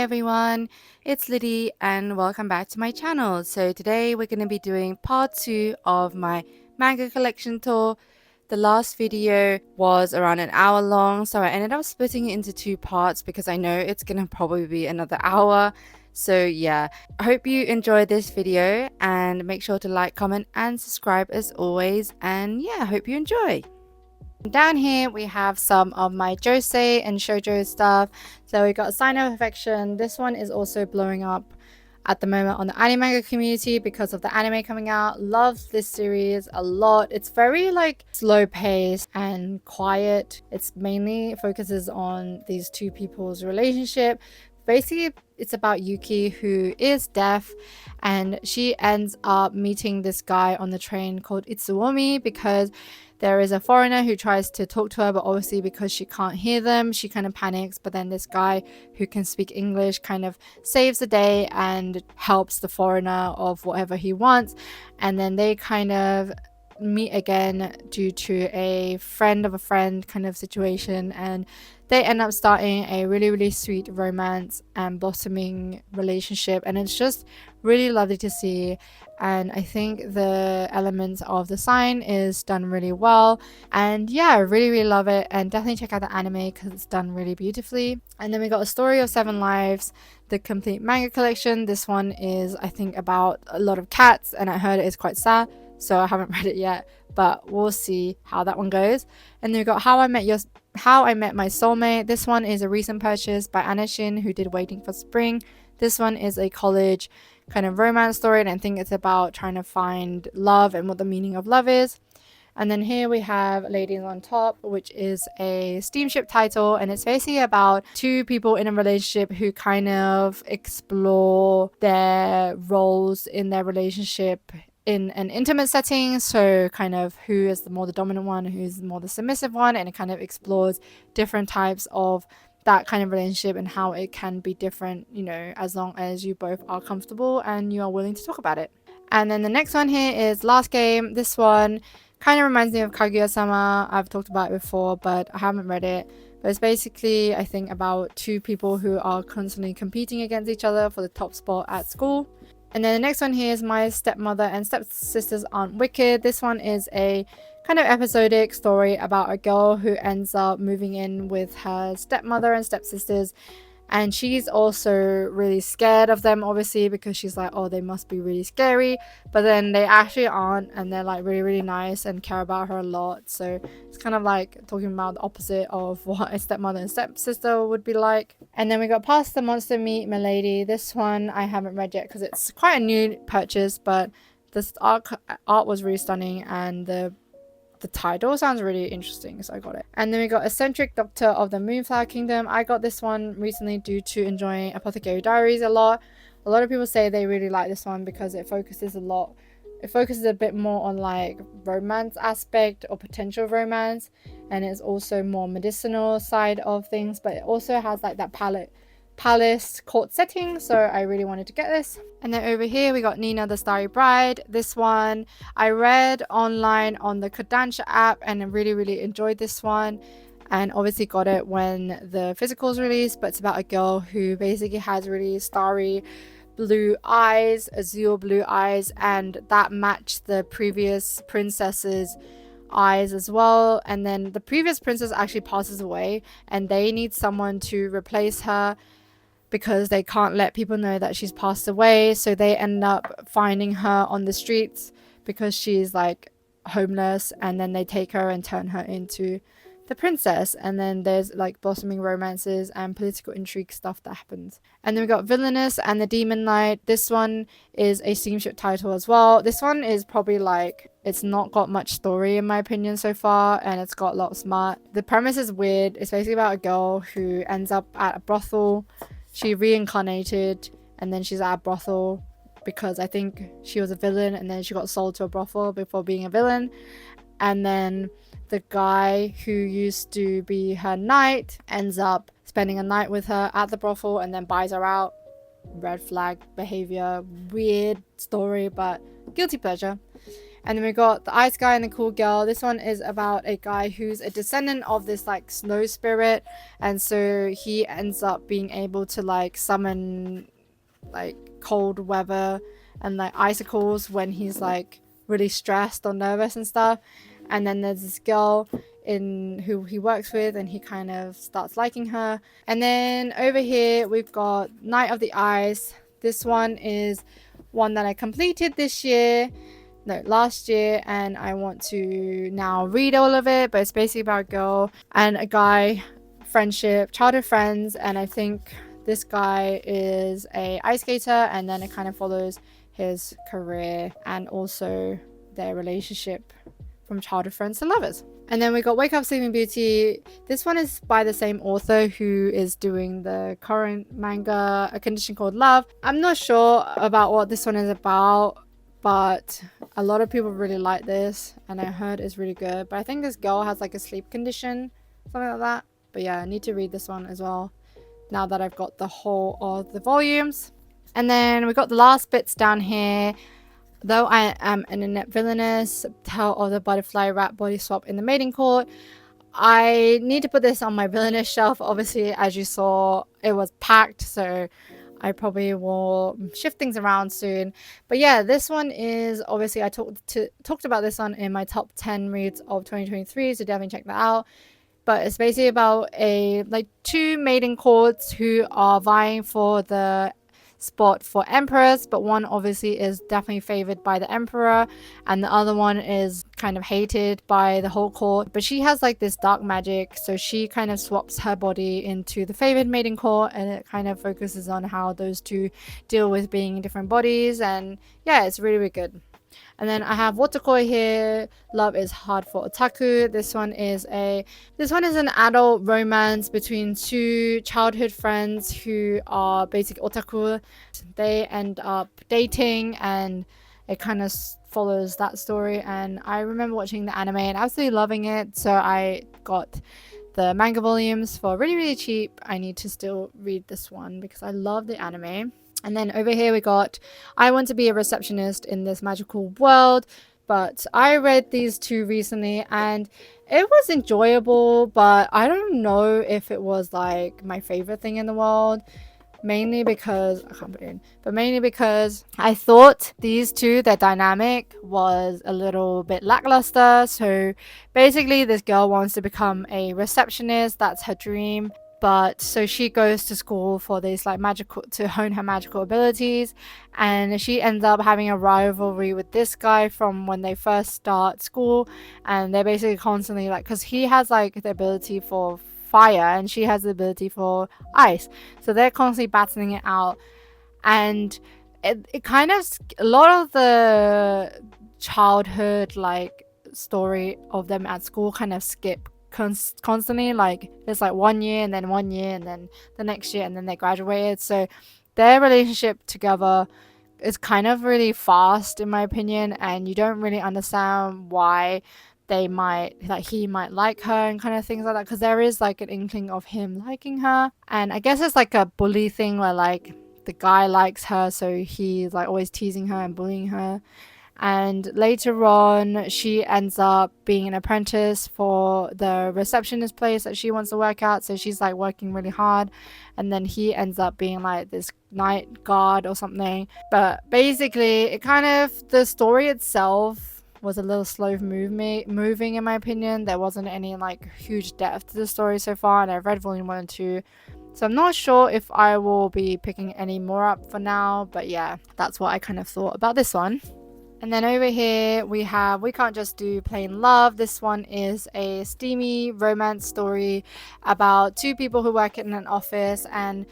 everyone, it's Liddy and welcome back to my channel. So today we're going to be doing part 2 of my manga collection tour. The last video was around an hour long, so I ended up splitting it into 2 parts because I know it's going to probably be another hour. So yeah, I hope you enjoyed this video and make sure to like, comment and subscribe as always, and yeah, I hope you enjoy. Down here we have some of my josei and shojo stuff. So we got Sign of Affection. This one is also blowing up at the moment on the anime manga community because of the anime coming out. Love this series a lot. It's very like slow paced and quiet. It's mainly focuses on these two people's relationship. Basically it's about Yuki, who is deaf, and she ends up meeting this guy on the train called Itsuomi because there is a foreigner who tries to talk to her, but obviously because she can't hear them, she kind of panics. But then this guy who can speak English kind of saves the day and helps the foreigner of whatever he wants. And then they kind of meet again due to a friend of a friend kind of situation, and they end up starting a really sweet romance and blossoming relationship, and it's just really lovely to see. And I think the elements of the sign is done really well, and yeah, I really love it, and definitely check out the anime because it's done really beautifully. And then we got A Story of Seven Lives, the complete manga collection. This one is, I think, about a lot of cats, and I heard it is quite sad, so I haven't read it yet, but we'll see how that one goes. And then we got How I Met My Soulmate. This one is a recent purchase by Anashin, who did Waiting for Spring. This one is a college kind of romance story, and I think it's about trying to find love and what the meaning of love is. And then here we have Ladies on Top, which is a steamship title, and it's basically about two people in a relationship who kind of explore their roles in their relationship in an intimate setting. So kind of who is the dominant one, who's more the submissive one, and it kind of explores different types of that kind of relationship and how it can be different, you know, as long as you both are comfortable and you are willing to talk about it. And then the next one here is Last Game. This one kind of reminds me of Kaguya-sama. I've talked about it before, but I haven't read it. But it's basically, I think, about two people who are constantly competing against each other for the top spot at school. And then the next one here is My Stepmother and Stepsisters Aren't Wicked. This one is a kind of episodic story about a girl who ends up moving in with her stepmother and stepsisters, and she's also really scared of them, obviously, because she's like, oh, they must be really scary, but then they actually aren't, and they're like really nice and care about her a lot. So it's kind of like talking about the opposite of what a stepmother and stepsister would be like. And then we got Past the Monster Meet Milady. This one I haven't read yet because it's quite a new purchase, but this art was really stunning, and the title sounds really interesting, so I got it. And then we got Eccentric Doctor of the Moonflower Kingdom. I got this one recently due to enjoying Apothecary Diaries a lot. A lot of people say they really like this one because it focuses a bit more on like romance aspect or potential romance, and it's also more medicinal side of things, but it also has like that palace court setting, so I really wanted to get this. And then over here we got Nina the Starry Bride. This one I read online on the Kodansha app, and I really enjoyed this one, and obviously got it when the physicals released. But it's about a girl who basically has really starry blue eyes, azure blue eyes, and that matched the previous princess's eyes as well. And then the previous princess actually passes away, and they need someone to replace her because they can't let people know that she's passed away. So they end up finding her on the streets because she's like homeless, and then they take her and turn her into the princess. And then there's like blossoming romances and political intrigue stuff that happens. And then we got Villainous and the Demon Knight. This one is a steamship title as well. This one is probably like, it's not got much story in my opinion so far, and it's got a lot of smart. The premise is weird. It's basically about a girl who ends up at a brothel. She reincarnated, and then she's at a brothel because I think she was a villain, and then she got sold to a brothel before being a villain. And then the guy who used to be her knight ends up spending a night with her at the brothel and then buys her out. Red flag behavior, weird story, but guilty pleasure. And then we got the ice guy and the cool girl. This one is about a guy who's a descendant of this like snow spirit, and so he ends up being able to like summon like cold weather and like icicles when he's like really stressed or nervous and stuff. And then there's this girl in who he works with, and he kind of starts liking her. And then over here we've got Knight of the Ice. This one is one that I completed this year, no, last year, and I want to now read all of it. But it's basically about a girl and a guy, friendship, childhood friends, and I think this guy is a ice skater, and then it kind of follows his career and also their relationship from childhood friends to lovers. And then we got Wake Up Sleeping Beauty. This one is by the same author who is doing the current manga, A Condition Called Love. I'm not sure about what this one is about, but a lot of people really like this, and I heard it's really good. But I think this girl has like a sleep condition, something like that. But yeah, I need to read this one as well now that I've got the whole of the volumes. And then we got the last bits down here. Though I am an inept villainess, Tale of the Butterfly Rat Body Swap in the Mating Court. I need to put this on my villainous shelf. Obviously, as you saw, it was packed, so I probably will shift things around soon. But yeah, this one is obviously I talked about this one in my top 10 reads of 2023, so definitely check that out. But it's basically about a like two maiden courts who are vying for the spot for empress, but one obviously is definitely favored by the emperor, and the other one is kind of hated by the whole court. But she has like this dark magic, so she kind of swaps her body into the favored maiden court, and it kind of focuses on how those two deal with being in different bodies. And yeah, it's really, really good. And then I have Watakoi here. Love is hard for otaku. This one is an adult romance between two childhood friends who are basically otaku. They end up dating, and it kind of follows that story. And I remember watching the anime and absolutely loving it, so I got the manga volumes for really, really cheap. I need to still read this one because I love the anime. And then over here we got I Want to Be a Receptionist in This Magical World. But I read these two recently and it was enjoyable, but I don't know if it was like my favorite thing in the world. Mainly because I thought these two, their dynamic was a little bit lackluster. So basically this girl wants to become a receptionist, that's her dream. But so she goes to school for this like magical to hone her magical abilities, and she ends up having a rivalry with this guy from when they first start school. And they're basically constantly like, because he has like the ability for fire and she has the ability for ice, so they're constantly battling it out. And it kind of a lot of the childhood like story of them at school kind of skip constantly. Like there's like 1 year and then 1 year and then the next year and then they graduated, so their relationship together is kind of really fast in my opinion, and you don't really understand why he might like her and kind of things like that, because there is like an inkling of him liking her. And I guess it's like a bully thing where like the guy likes her, so he's like always teasing her and bullying her. And later on she ends up being an apprentice for the receptionist place that she wants to work at, so she's like working really hard, and then he ends up being like this night guard or something. But basically it kind of, the story itself was a little slow moving in my opinion. There wasn't any like huge depth to the story so far, and I've read volume 1 and 2, so I'm not sure if I will be picking any more up for now. But yeah, that's what I kind of thought about this one. And then over here we have We Can't Just Do Plain Love. This one is a steamy romance story about two people who work in an office, and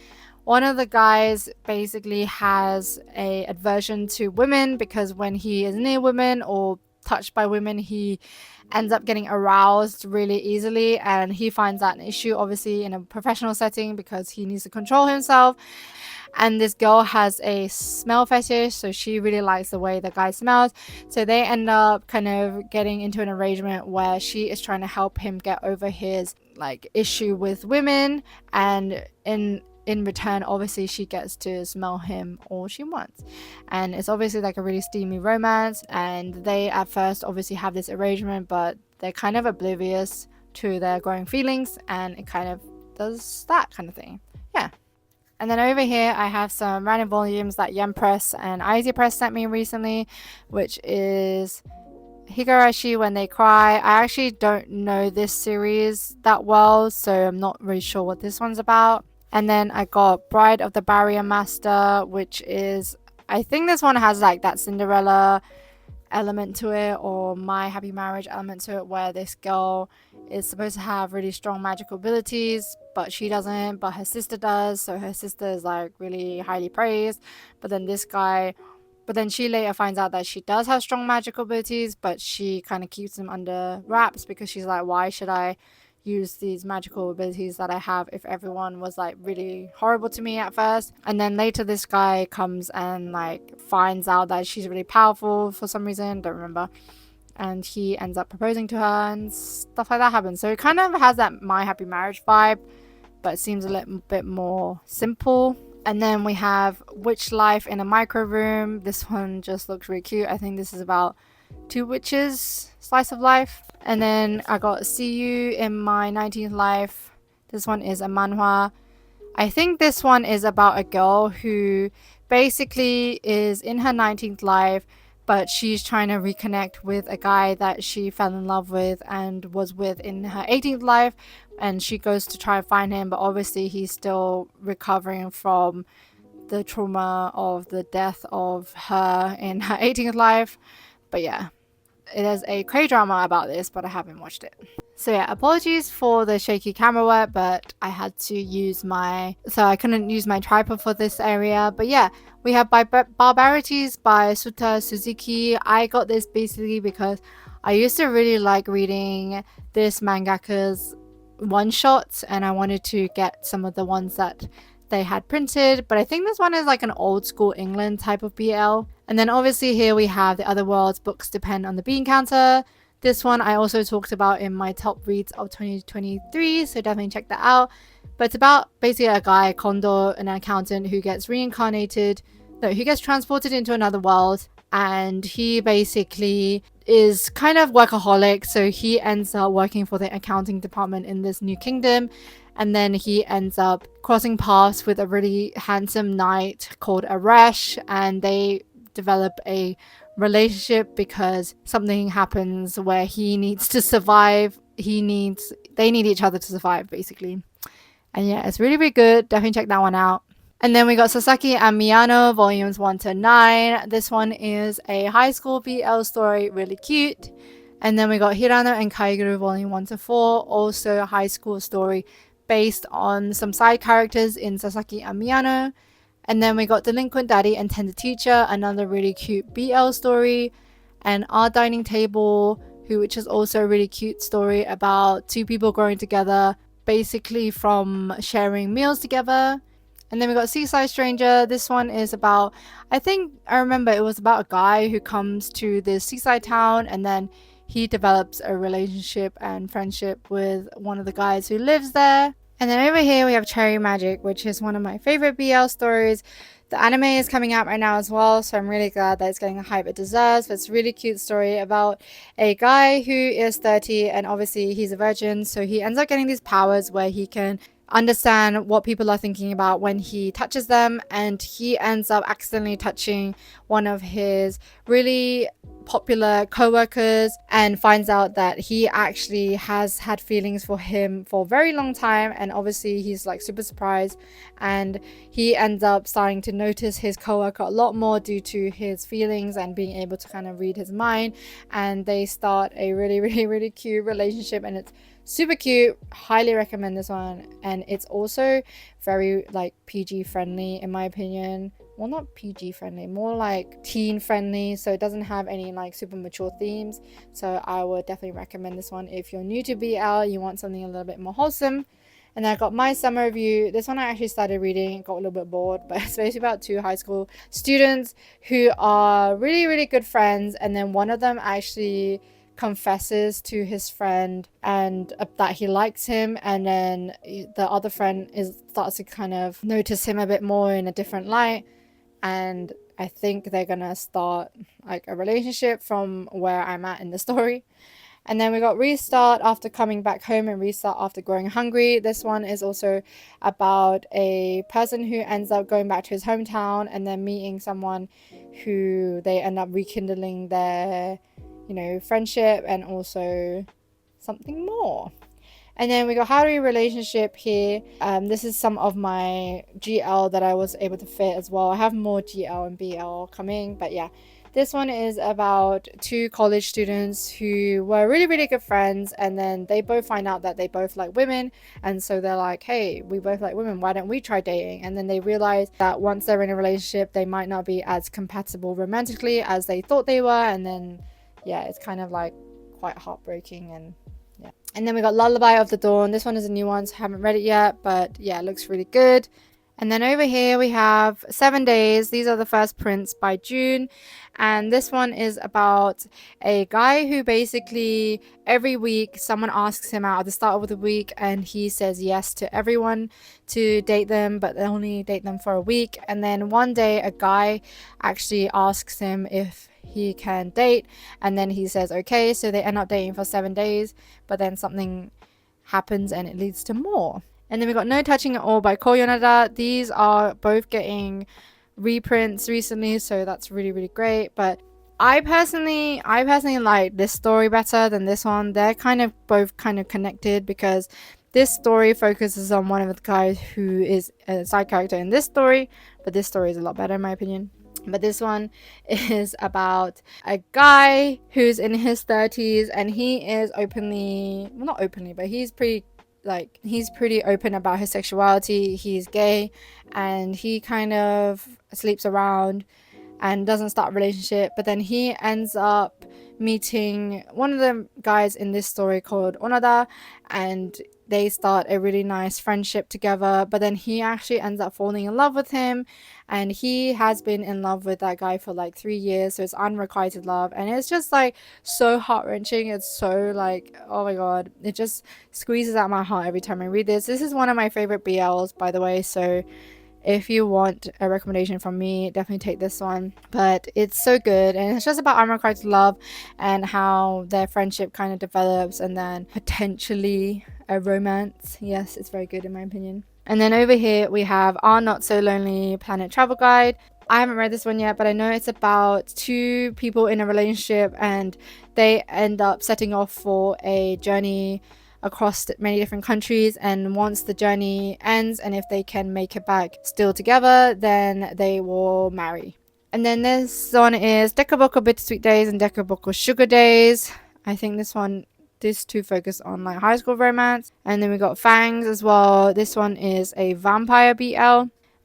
one of the guys basically has a aversion to women because when he is near women or touched by women, he ends up getting aroused really easily, and he finds that an issue obviously in a professional setting because he needs to control himself. And this girl has a smell fetish, so she really likes the way the guy smells, so they end up kind of getting into an arrangement where she is trying to help him get over his like issue with women. And in in return, obviously she gets to smell him all she wants. And it's obviously like a really steamy romance, and they at first obviously have this arrangement, but they're kind of oblivious to their growing feelings, and it kind of does that kind of thing. Yeah. And then over here I have some random volumes that Yen Press and Izzy Press sent me recently, which is Higurashi When They Cry. I actually don't know this series that well, so I'm not really sure what this one's about. And then I got Bride of the Barrier Master, which is, I think this one has like that Cinderella element to it, or My Happy Marriage element to it, where this girl is supposed to have really strong magical abilities, but she doesn't, but her sister does. So her sister is like really highly praised, but then she later finds out that she does have strong magical abilities, but she kind of keeps them under wraps because she's like, why should I use these magical abilities that I have if everyone was like really horrible to me at first? And then later this guy comes and like finds out that she's really powerful for some reason, don't remember, and he ends up proposing to her and stuff like that happens. So it kind of has that My Happy Marriage vibe, but it seems a little bit more simple. And then we have Witch Life in a Micro Room. This one just looks really cute. I think this is about two witches slice of life. And then I got See You in My 19th Life. This one is a manhwa. I think this one is about a girl who basically is in her 19th life, but she's trying to reconnect with a guy that she fell in love with and was with in her 18th life, and she goes to try and find him, but obviously he's still recovering from the trauma of the death of her in her 18th life. But yeah, it is a K-drama about this, but I haven't watched it. So yeah, apologies for the shaky camera work, but I had to use I couldn't use my tripod for this area. But yeah, we have Barbarities by Suta Suzuki. I got this basically because I used to really like reading this mangaka's one-shots, and I wanted to get some of the ones that they had printed, but I think this one is like an old school England type of BL. And then obviously here we have The Other World's Books Depend on the Bean Counter. This one I also talked about in my top reads of 2023, so definitely check that out. But it's about basically a guy, Kondo, an accountant who gets he gets transported into another world, and he basically is kind of workaholic, so he ends up working for the accounting department in this new kingdom. And then he ends up crossing paths with a really handsome knight called Arash, and they develop a relationship because something happens where he needs to survive. They need each other to survive, basically. And yeah, it's really, really good. Definitely check that one out. And then we got Sasaki and Miyano, volumes 1 to 9. This one is a high school BL story, really cute. And then we got Hirano and Kaiguru, volume 1 to 4, also a high school story based on some side characters in Sasaki and Miyano. And then we got Delinquent Daddy and Tender Teacher, another really cute BL story. And Our Dining Table, which is also a really cute story about two people growing together, basically from sharing meals together. And then we got Seaside Stranger. This one is about, I remember it was about a guy who comes to this seaside town, and then he develops a relationship and friendship with one of the guys who lives there. And then over here we have Cherry Magic, which is one of my favorite BL stories. The anime is coming out right now as well, so I'm really glad that it's getting the hype it deserves. But it's a really cute story about a guy who is 30, and obviously he's a virgin, so he ends up getting these powers where he can understand what people are thinking about when he touches them, and he ends up accidentally touching one of his really popular co-workers and finds out that he actually has had feelings for him for a very long time, and obviously he's like super surprised, and he ends up starting to notice his co-worker a lot more due to his feelings and being able to kind of read his mind, and they start a really, really, really cute relationship, and it's super cute. Highly recommend this one. And it's also very like PG friendly in my opinion. Well, not PG friendly, more like teen friendly, so it doesn't have any like super mature themes. So I would definitely recommend this one if you're new to BL, you want something a little bit more wholesome. And then I got My Summer Review. This one I actually started reading, got a little bit bored, but it's basically about two high school students who are really, really good friends, and then one of them actually confesses to his friend and that he likes him, and then the other friend starts to kind of notice him a bit more in a different light, and I think they're gonna start like a relationship from where I'm at in the story. And then we got Restart after coming back home and Restart after growing hungry. This one is also about a person who ends up going back to his hometown and then meeting someone who they end up rekindling their, friendship and also something more. And then we got Haru relationship here. This is some of my GL that I was able to fit as well. I have more GL and BL coming, but yeah. This one is about two college students who were really, really good friends, and then they both find out that they both like women, and so they're like, hey, we both like women, why don't we try dating? And then they realize that once they're in a relationship, they might not be as compatible romantically as they thought they were, and then, yeah, it's kind of like quite heartbreaking. And yeah. And then we got Lullaby of the Dawn. This one is a new one, so I haven't read it yet, but yeah, it looks really good. And then over here we have 7 Days. These are the first prints by June. And this one is about a guy who basically every week someone asks him out at the start of the week and he says yes to everyone to date them, but they only date them for a week. And then one day a guy actually asks him if he can date, and then he says okay, so they end up dating for 7 days, but then something happens and it leads to more. And then we got No Touching at All by Koyonada. These are both getting reprints recently, so that's really, really great. But I personally like this story better than this one. They're both connected because this story focuses on one of the guys who is a side character in this story, but this story is a lot better in my opinion. But this one is about a guy who's in his 30s and he is not openly, but he's pretty open about his sexuality. He's gay and he kind of sleeps around and doesn't start a relationship, but then he ends up meeting one of the guys in this story called Onada, and they start a really nice friendship together, but then he actually ends up falling in love with him, and he has been in love with that guy for like 3 years, so it's unrequited love, and it's just like so heart-wrenching. It's so like, oh my god, it just squeezes out my heart every time I read this. This is one of my favorite BLs, by the way, so if you want a recommendation from me, definitely take this one. But it's so good, and it's just about unrequited love and how their friendship kind of develops and then potentially a romance. Yes, it's very good in my opinion. And then over here we have Our Not So Lonely Planet Travel Guide. I haven't read this one yet, but I know it's about two people in a relationship and they end up setting off for a journey across many different countries, and once the journey ends and if they can make it back still together, then they will marry. And then this one is Dekaboko Bittersweet Days and Dekaboko Sugar Days. I think these two focus on like high school romance. And then we got Fangs as well. This one is a vampire BL.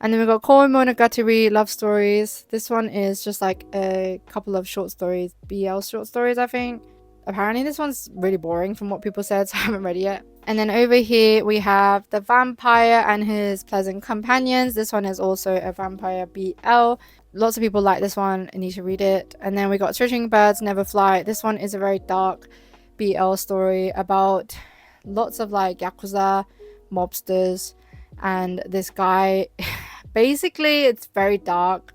And then we got Koi Monogatari Love Stories. This one is just like a couple of short stories, BL short stories, I think. Apparently this one's really boring from what people said, so I haven't read it yet. And then over here we have The Vampire and His Pleasant Companions. This one is also a vampire BL. Lots of people like this one and need to read it. And then we got Switching Birds Never Fly. This one is a very dark BL story about lots of like yakuza mobsters and this guy. Basically it's very dark.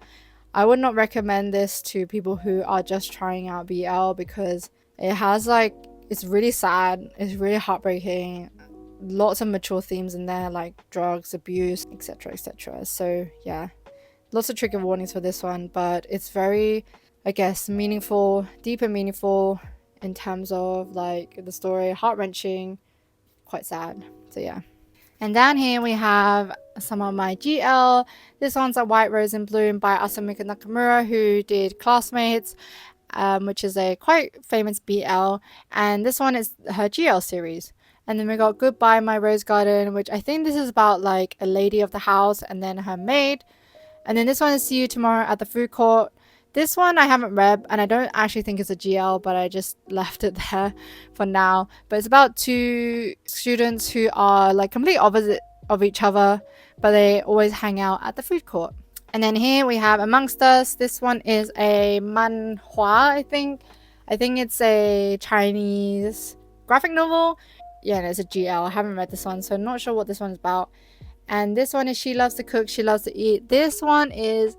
I would not recommend this to people who are just trying out BL because it has like, it's really sad, it's really heartbreaking, lots of mature themes in there like drugs, abuse, etc, etc. So yeah, lots of trigger warnings for this one, but it's very, I guess, meaningful, deep and meaningful in terms of like the story, heart-wrenching, quite sad. So yeah. And down here we have some of my GL. This one's a White Rose in Bloom by Asumika Nakamura, who did Classmates, which is a quite famous BL, and this one is her GL series. And then we got Goodbye My Rose Garden, which I think this is about like a lady of the house and then her maid. And then this one is See You Tomorrow at the Food Court. This one I haven't read and I don't actually think it's a GL, but I just left it there for now. But it's about two students who are like complete opposite of each other, but they always hang out at the food court. And then here we have Amongst Us. This one is a manhwa, I think. I think it's a Chinese graphic novel. Yeah, and it's a GL. I haven't read this one, so I'm not sure what this one's about. And this one is She Loves to Cook, She Loves to Eat. This one is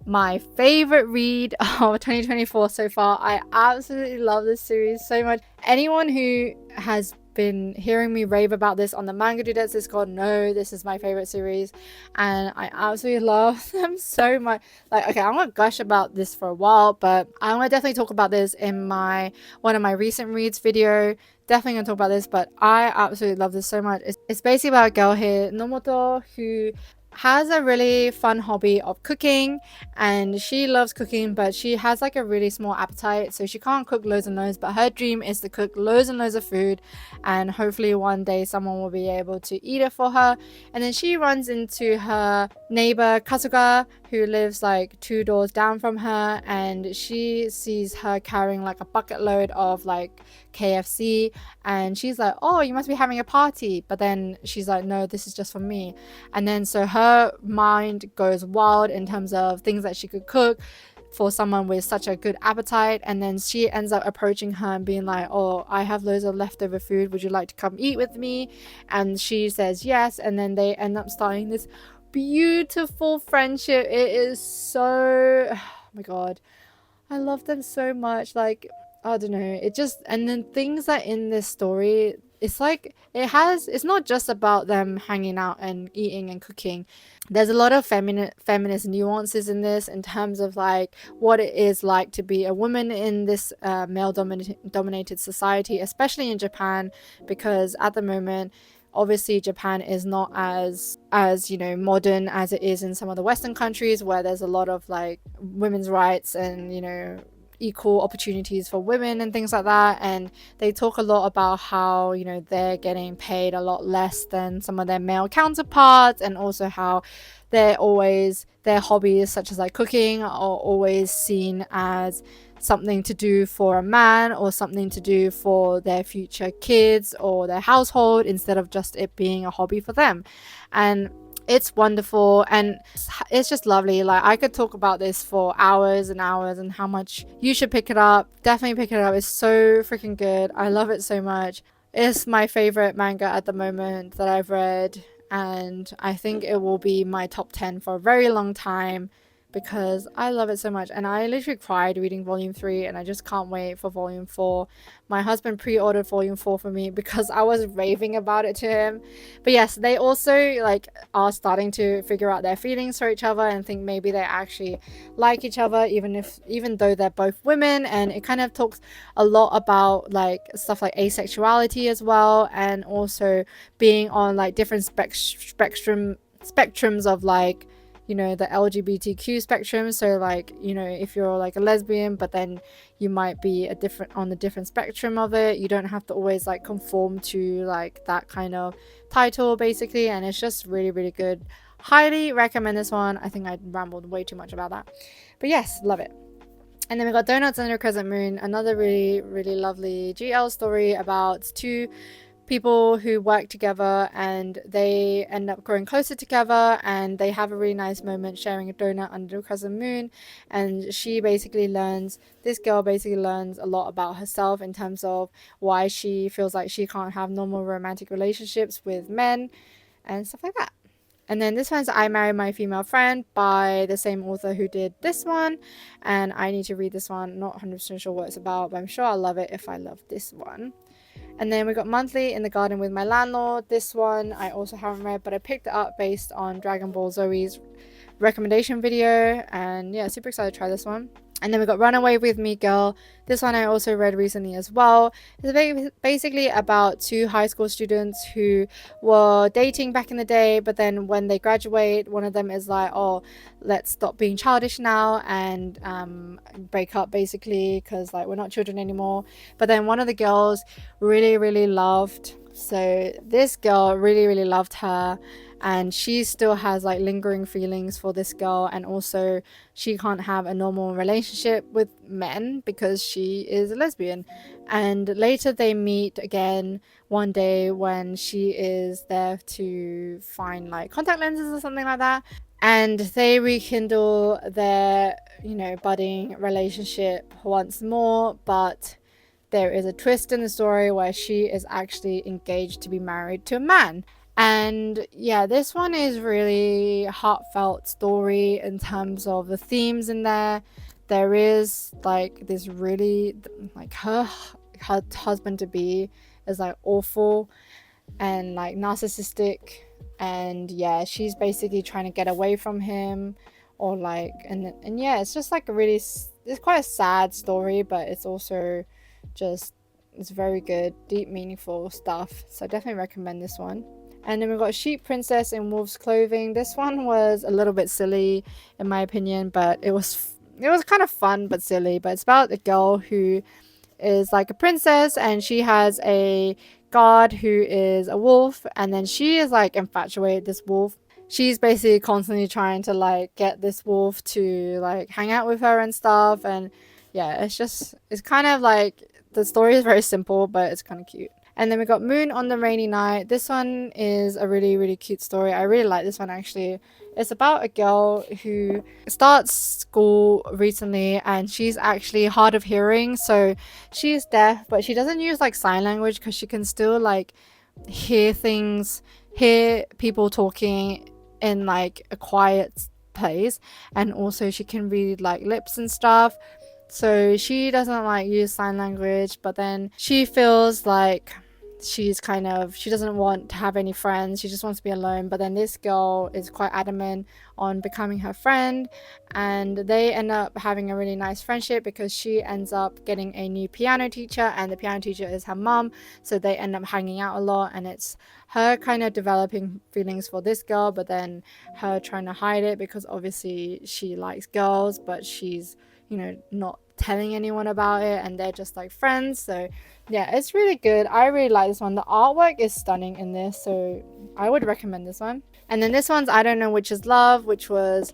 my favorite read of 2024 so far. I absolutely love this series so much. Anyone who has been hearing me rave about this on the Manga Dudettes Discord know this is my favorite series, and I absolutely love them so much. Like, okay, I'm gonna gush about this for a while, but I'm gonna definitely talk about this in my one of my recent reads video. Definitely gonna talk about this, but I absolutely love this so much. It's basically about a girl here, Nomoto, who has a really fun hobby of cooking, and she loves cooking, but she has like a really small appetite, so she can't cook loads and loads, but her dream is to cook loads and loads of food, and hopefully one day someone will be able to eat it for her. And then she runs into her neighbor Kasuga, who lives like 2 doors down from her, and she sees her carrying like a bucket load of like KFC, and she's like, oh, you must be having a party, but then she's like, no, this is just for me. And then so her mind goes wild in terms of things that she could cook for someone with such a good appetite. And then she ends up approaching her and being like, oh, I have loads of leftover food, would you like to come eat with me? And she says yes, and then they end up starting this beautiful friendship. It is so, oh my god, I love them so much. Like, I don't know, it just, and then things that in this story, it's like it's not just about them hanging out and eating and cooking. There's a lot of feminist nuances in this, in terms of like what it is like to be a woman in this male dominated society, especially in Japan, because at the moment, obviously Japan is not as you know, modern as it is in some of the Western countries, where there's a lot of like women's rights and, you know, equal opportunities for women and things like that. And they talk a lot about how, you know, they're getting paid a lot less than some of their male counterparts, and also how their hobbies such as like cooking are always seen as something to do for a man, or something to do for their future kids or their household, instead of just it being a hobby for them. And it's wonderful, and it's just lovely. Like, I could talk about this for hours and hours, and how much you should pick it up. Definitely pick it up. It's so freaking good. I love it so much. It's my favorite manga at the moment that I've read, and I think it will be my top 10 for a very long time, because I love it so much. And I literally cried reading volume 3, and I just can't wait for volume 4. My husband pre-ordered volume 4 for me because I was raving about it to him. But yes, they also like are starting to figure out their feelings for each other, and think maybe they actually like each other, even though they're both women. And it kind of talks a lot about like stuff like asexuality as well, and also being on like different spectrums of like, you know, the LGBTQ spectrum. So like, you know, if you're like a lesbian, but then you might be on a different spectrum of it, you don't have to always like conform to like that kind of title basically. And it's just really, really good. Highly recommend this one. I think I rambled way too much about that, but yes, love it. And then we got Donuts Under a Crescent Moon, another really, really lovely GL story about two people who work together, and they end up growing closer together, and they have a really nice moment sharing a donut under the crescent moon. And this girl basically learns a lot about herself, in terms of why she feels like she can't have normal romantic relationships with men and stuff like that. And then this one's I Married My Female Friend by the same author who did this one, and I need to read this one. Not 100% sure what it's about, but I'm sure I'll love it if I love this one. And then we got Monthly in the Garden with My Landlord. This one I also haven't read, but I picked it up based on Dragon Ball Zoe's recommendation video, and yeah, super excited to try this one. And then we got Runaway with Me Girl. This one I also read recently as well. It's basically about two high school students who were dating back in the day, but then when they graduate, one of them is like, oh, let's stop being childish now, and break up basically, because like we're not children anymore. But then one of the girls really, really loved, so this girl really, really loved her, and she still has like lingering feelings for this girl, and also she can't have a normal relationship with men because she is a lesbian. And later they meet again one day when she is there to find like contact lenses or something like that, and they rekindle their, budding relationship once more. But there is a twist in the story where she is actually engaged to be married to a man. And yeah, this one is really heartfelt story in terms of the themes in there. There is like this really, like, her husband to be is like awful and like narcissistic, and yeah, she's basically trying to get away from him, or like, and yeah, it's just like a really, it's quite a sad story, but it's also just, it's very good, deep, meaningful stuff. So I definitely recommend this one. And then we've got Sheep Princess in Wolf's Clothing. This one was a little bit silly in my opinion, but it was kind of fun but silly. But it's about a girl who is like a princess, and she has a guard who is a wolf, and then she is like infatuated with this wolf. She's basically constantly trying to like get this wolf to like hang out with her and stuff. And yeah, it's kind of like, the story is very simple, but it's kind of cute. And then we got Moon on the Rainy Night. This one is a really, really cute story. I really like this one actually. It's about a girl who starts school recently, and she's actually hard of hearing. So she's deaf, but she doesn't use like sign language because she can still like hear things, hear people talking in like a quiet place. And also she can read like lips and stuff. So she doesn't like use sign language, but then she feels like she doesn't want to have any friends. She just wants to be alone. But then this girl is quite adamant on becoming her friend, and they end up having a really nice friendship because she ends up getting a new piano teacher, and the piano teacher is her mom. So they end up hanging out a lot, and it's her kind of developing feelings for this girl, but then her trying to hide it because obviously she likes girls, but she's, not telling anyone about it, and they're just like friends. So yeah, it's really good. I really like this one. The artwork is stunning in this, so I would recommend this one. And then this one's I Don't Know Which Is Love, which was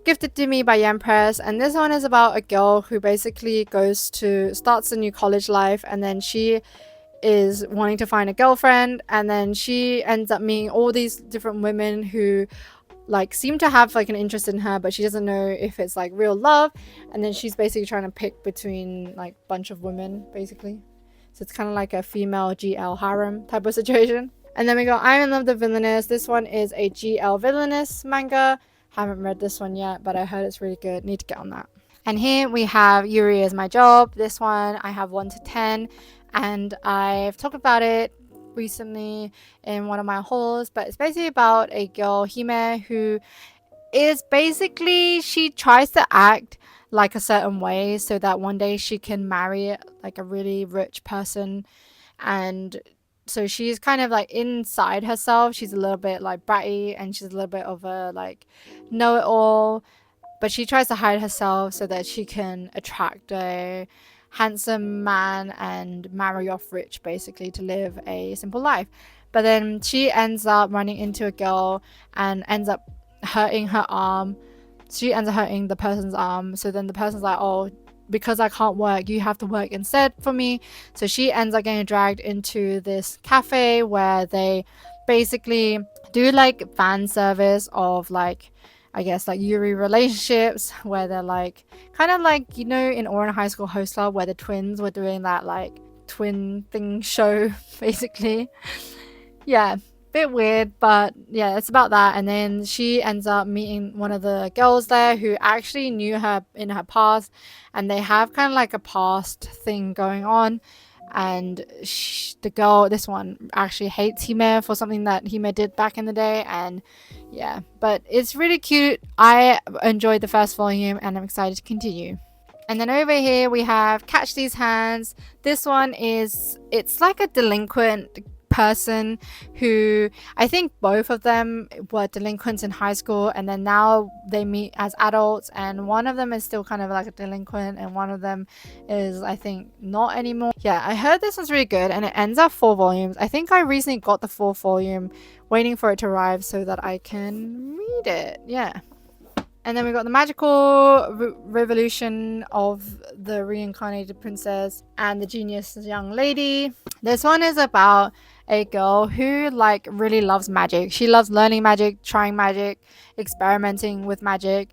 gifted to me by Yen Press. And this one is about a girl who basically starts a new college life, and then she is wanting to find a girlfriend, and then she ends up meeting all these different women who like seem to have like an interest in her, but she doesn't know if it's like real love. And then she's basically trying to pick between like a bunch of women basically. So it's kind of like a female GL harem type of situation. And then we got I Am in Love the Villainess. This one is a GL villainous manga. Haven't read this one yet, but I heard it's really good. Need to get on that. And here we have Yuri Is My Job. This one I have 1 to 10, and I've talked about it recently in one of my hauls. But it's basically about a girl, Hime, who is basically, she tries to act like a certain way so that one day she can marry like a really rich person. And so she's kind of like inside herself, she's a little bit like bratty, and she's a little bit of a like know-it-all, but she tries to hide herself so that she can attract a handsome man and marry off rich basically to live a simple life. But then she ends up running into a girl and ends up hurting her arm. She ends up hurting the person's arm. So then the person's like, oh, because I can't work, you have to work instead for me. So she ends up getting dragged into this cafe where they basically do like fan service of like, I guess like yuri relationships, where they're like kind of like, in Oran High School Host Club where the twins were doing that like twin thing show basically. Yeah, bit weird, but yeah, it's about that. And then she ends up meeting one of the girls there who actually knew her in her past, and they have kind of like a past thing going on. And the girl, this one, actually hates Hime for something that Hime did back in the day. And yeah, but it's really cute. I enjoyed the first volume, and I'm excited to continue. And then over here we have Catch These Hands. This one it's like a delinquent person who, I think both of them were delinquents in high school, and then now they meet as adults, and one of them is still kind of like a delinquent and one of them is, I think, not anymore. Yeah, I heard this one's really good, and it ends up 4 volumes. I think I recently got the 4th volume, waiting for it to arrive so that I can read it. Yeah. And then we got the magical revolution of the reincarnated princess and the genius young lady. This one is about a girl who like really loves magic. She loves learning magic, trying magic, experimenting with magic.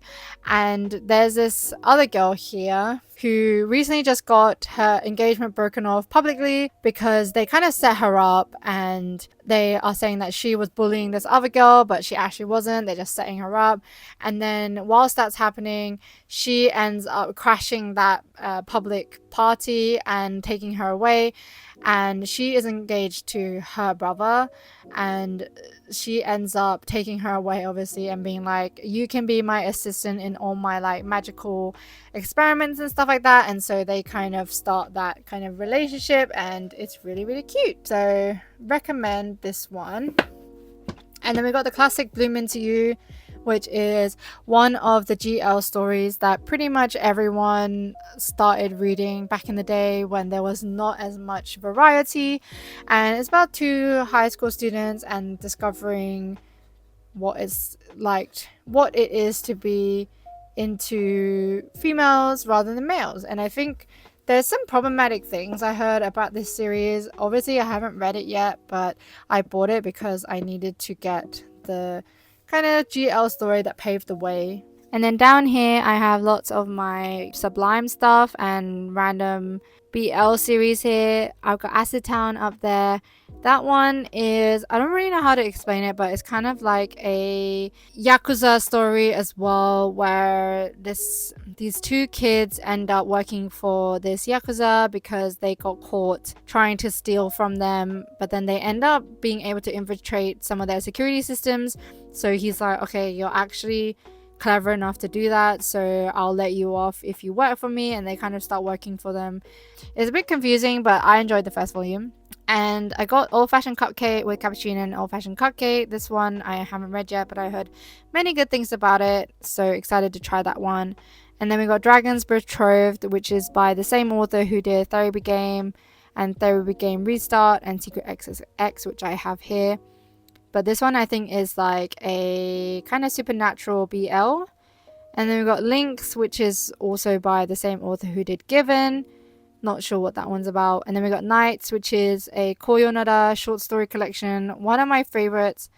And there's this other girl here who recently just got her engagement broken off publicly because they kind of set her up, and they are saying that she was bullying this other girl, but she actually wasn't. They're just setting her up. And then whilst that's happening, she ends up crashing that public party and taking her away. And she is engaged to her brother, and she ends up taking her away, obviously, and being like, you can be my assistant in all my like magical experiments and stuff like that. And so they kind of start that kind of relationship, and it's really, really cute. So recommend this one. And then we got the classic Bloom Into You, which is one of the GL stories that pretty much everyone started reading back in the day when there was not as much variety. And it's about two high school students and discovering what it is to be into females rather than males. And I think there's some problematic things I heard about this series. Obviously, I haven't read it yet, but I bought it because I needed to get the kind of GL story that paved the way. And then down here, I have lots of my Sublime stuff and random BL series here. I've got Acid Town up there. That one is, I don't really know how to explain it, but it's kind of like a Yakuza story as well, where these two kids end up working for this Yakuza because they got caught trying to steal from them, but then they end up being able to infiltrate some of their security systems. So he's like, okay, you're actually clever enough to do that, so I'll let you off if you work for me. And they kind of start working for them. It's a bit confusing, but I enjoyed the first volume. And I got Old Fashioned Cupcake with Cappuccino and Old Fashioned Cupcake. This one I haven't read yet, but I heard many good things about it, so excited to try that one. And then we got Dragon's Betrothed, which is by the same author who did Therapy Game and Therapy Game Restart and Secret XXX, which I have here. But this one I think is like a kind of supernatural BL. And then we got Lynx, which is also by the same author who did Given. Not sure what that one's about. And then we got Nights, which is a Koyonada short story collection. One of my favorites.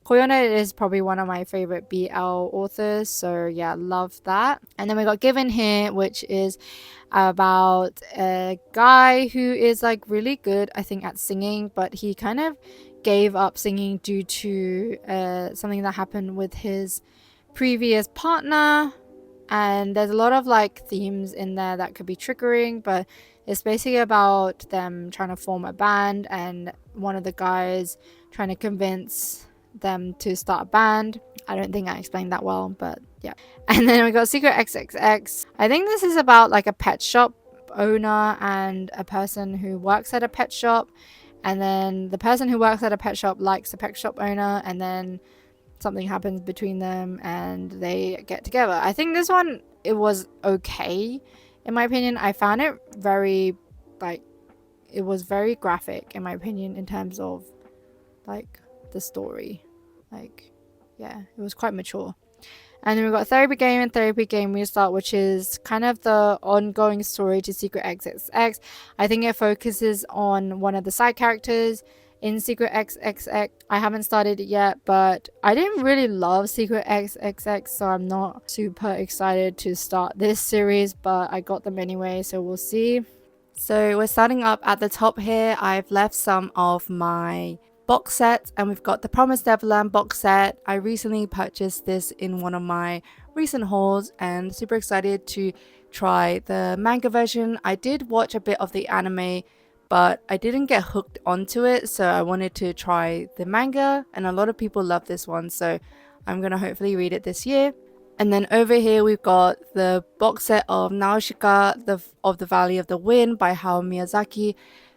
Koyonada is probably one of my favorite BL authors. So yeah, love that. And then we got Given here, which is about a guy who is like really good, I think, at singing. But he kind of gave up singing due to something that happened with his previous partner. And there's a lot of like themes in there that could be triggering, but it's basically about them trying to form a band and one of the guys trying to convince them to start a band. I don't think I explained that well, but yeah. And then we got Secret XXX. I think this is about like a pet shop owner and a person who works at a pet shop. And then the person who works at a pet shop likes the pet shop owner, and then something happens between them and they get together. I think this one, it was okay in my opinion. I found it very like, it was very graphic in my opinion in terms of like the story. Like, yeah, it was quite mature. And then we've got Therapy Game and Therapy Game Restart, which is kind of the ongoing story to Secret XXX. I think it focuses on one of the side characters in Secret XXX. I haven't started it yet, but I didn't really love Secret XXX, so I'm not super excited to start this series, but I got them anyway, so we'll see. So we're starting up at the top here. I've left some of my box set, and we've got the Promised Neverland box set. I recently purchased this in one of my recent hauls and super excited to try the manga version. I did watch a bit of the anime, but I didn't get hooked onto it, so I wanted to try the manga, and a lot of people love this one, so I'm gonna hopefully read it this year. And then over here we've got the box set of Nausicaa of the Valley of the Wind by Hayao Miyazaki.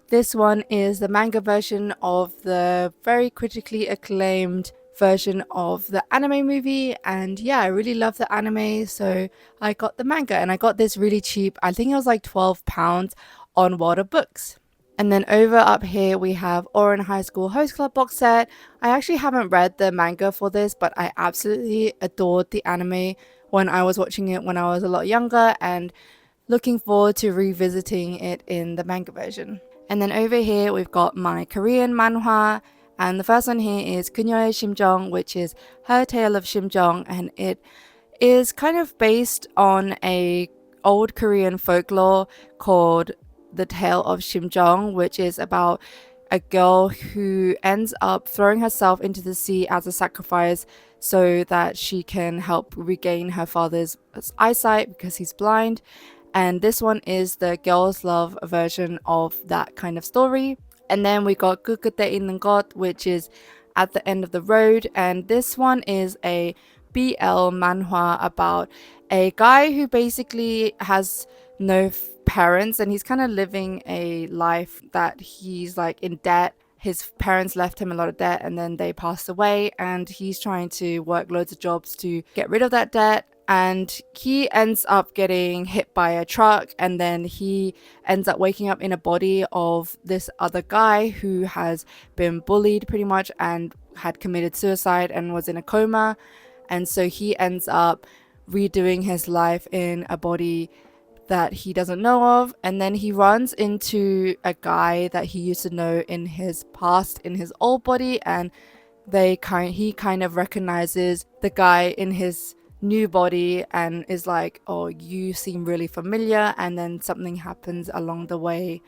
This one is the manga version of the very critically acclaimed version of the anime movie, and yeah, I really love the anime, so I got the manga, and I got this really cheap. I think it was like £12 on Water Books. And then over up here we have Ouran High School Host Club box set. I actually haven't read the manga for this, but I absolutely adored the anime when I was watching it when I was a lot younger, and looking forward to revisiting it in the manga version. And then over here we've got my Korean manhwa, and the first one here is 그녀의 심정, which is Her Tale of Shimjong, and it is kind of based on a old Korean folklore called The Tale of Shimjong, which is about a girl who ends up throwing herself into the sea as a sacrifice so that she can help regain her father's eyesight because he's blind. And this one is the girls' love version of that kind of story. And then we got 그 끝에 있는 것, which is At the End of the Road, and this one is a BL manhwa about a guy who basically has no parents, and he's kind of living a life that he's like in debt. His parents left him a lot of debt and then they passed away, and he's trying to work loads of jobs to get rid of that debt. And he ends up getting hit by a truck, and then he ends up waking up in a body of this other guy who has been bullied pretty much and had committed suicide and was in a coma. And so he ends up redoing his life in a body that he doesn't know of, and then he runs into a guy that he used to know in his past in his old body, and he kind of recognizes the guy in his new body and is like, oh, you seem really familiar, and then something happens along the way.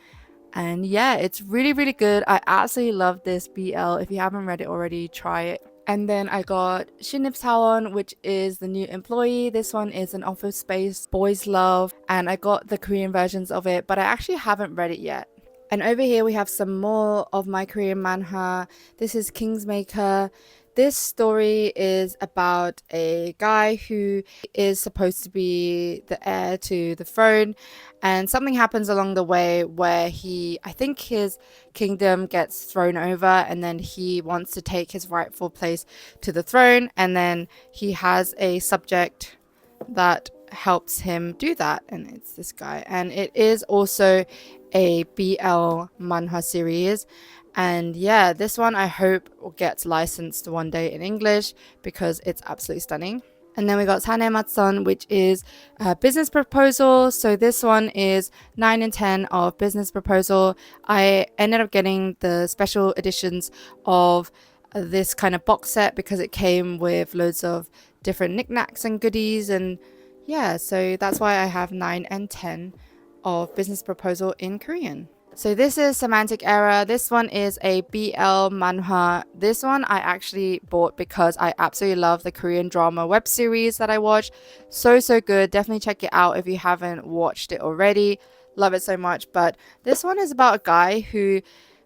And yeah, it's really, really good. I absolutely love this BL. If you haven't read it already, try it. And then I got Shinip Sawon, which is the new employee. This one is an office space boys love, and I got the Korean versions of it, but I actually haven't read it yet. And over here we have some more of my Korean manhwa. This is Kingsmaker. This story is about a guy who is supposed to be the heir to the throne, and something happens along the way where I think his kingdom gets thrown over, and then he wants to take his rightful place to the throne, and then he has a subject that helps him do that, and it's this guy. And it is also a BL manhwa series. And yeah, this one I hope gets licensed one day in English because it's absolutely stunning. And then we got Tanemura, which is a business proposal. So this one is 9 and 10 of business proposal. I ended up getting the special editions of this kind of box set because it came with loads of different knickknacks and goodies. And yeah, so that's why I have 9 and 10 of business proposal in Korean. So this is Semantic Error. This one is a BL manhwa. This one I actually bought because I absolutely love the Korean drama web series that I watched. So good. Definitely check it out if you haven't watched it already. Love it so much. But this one is about a guy who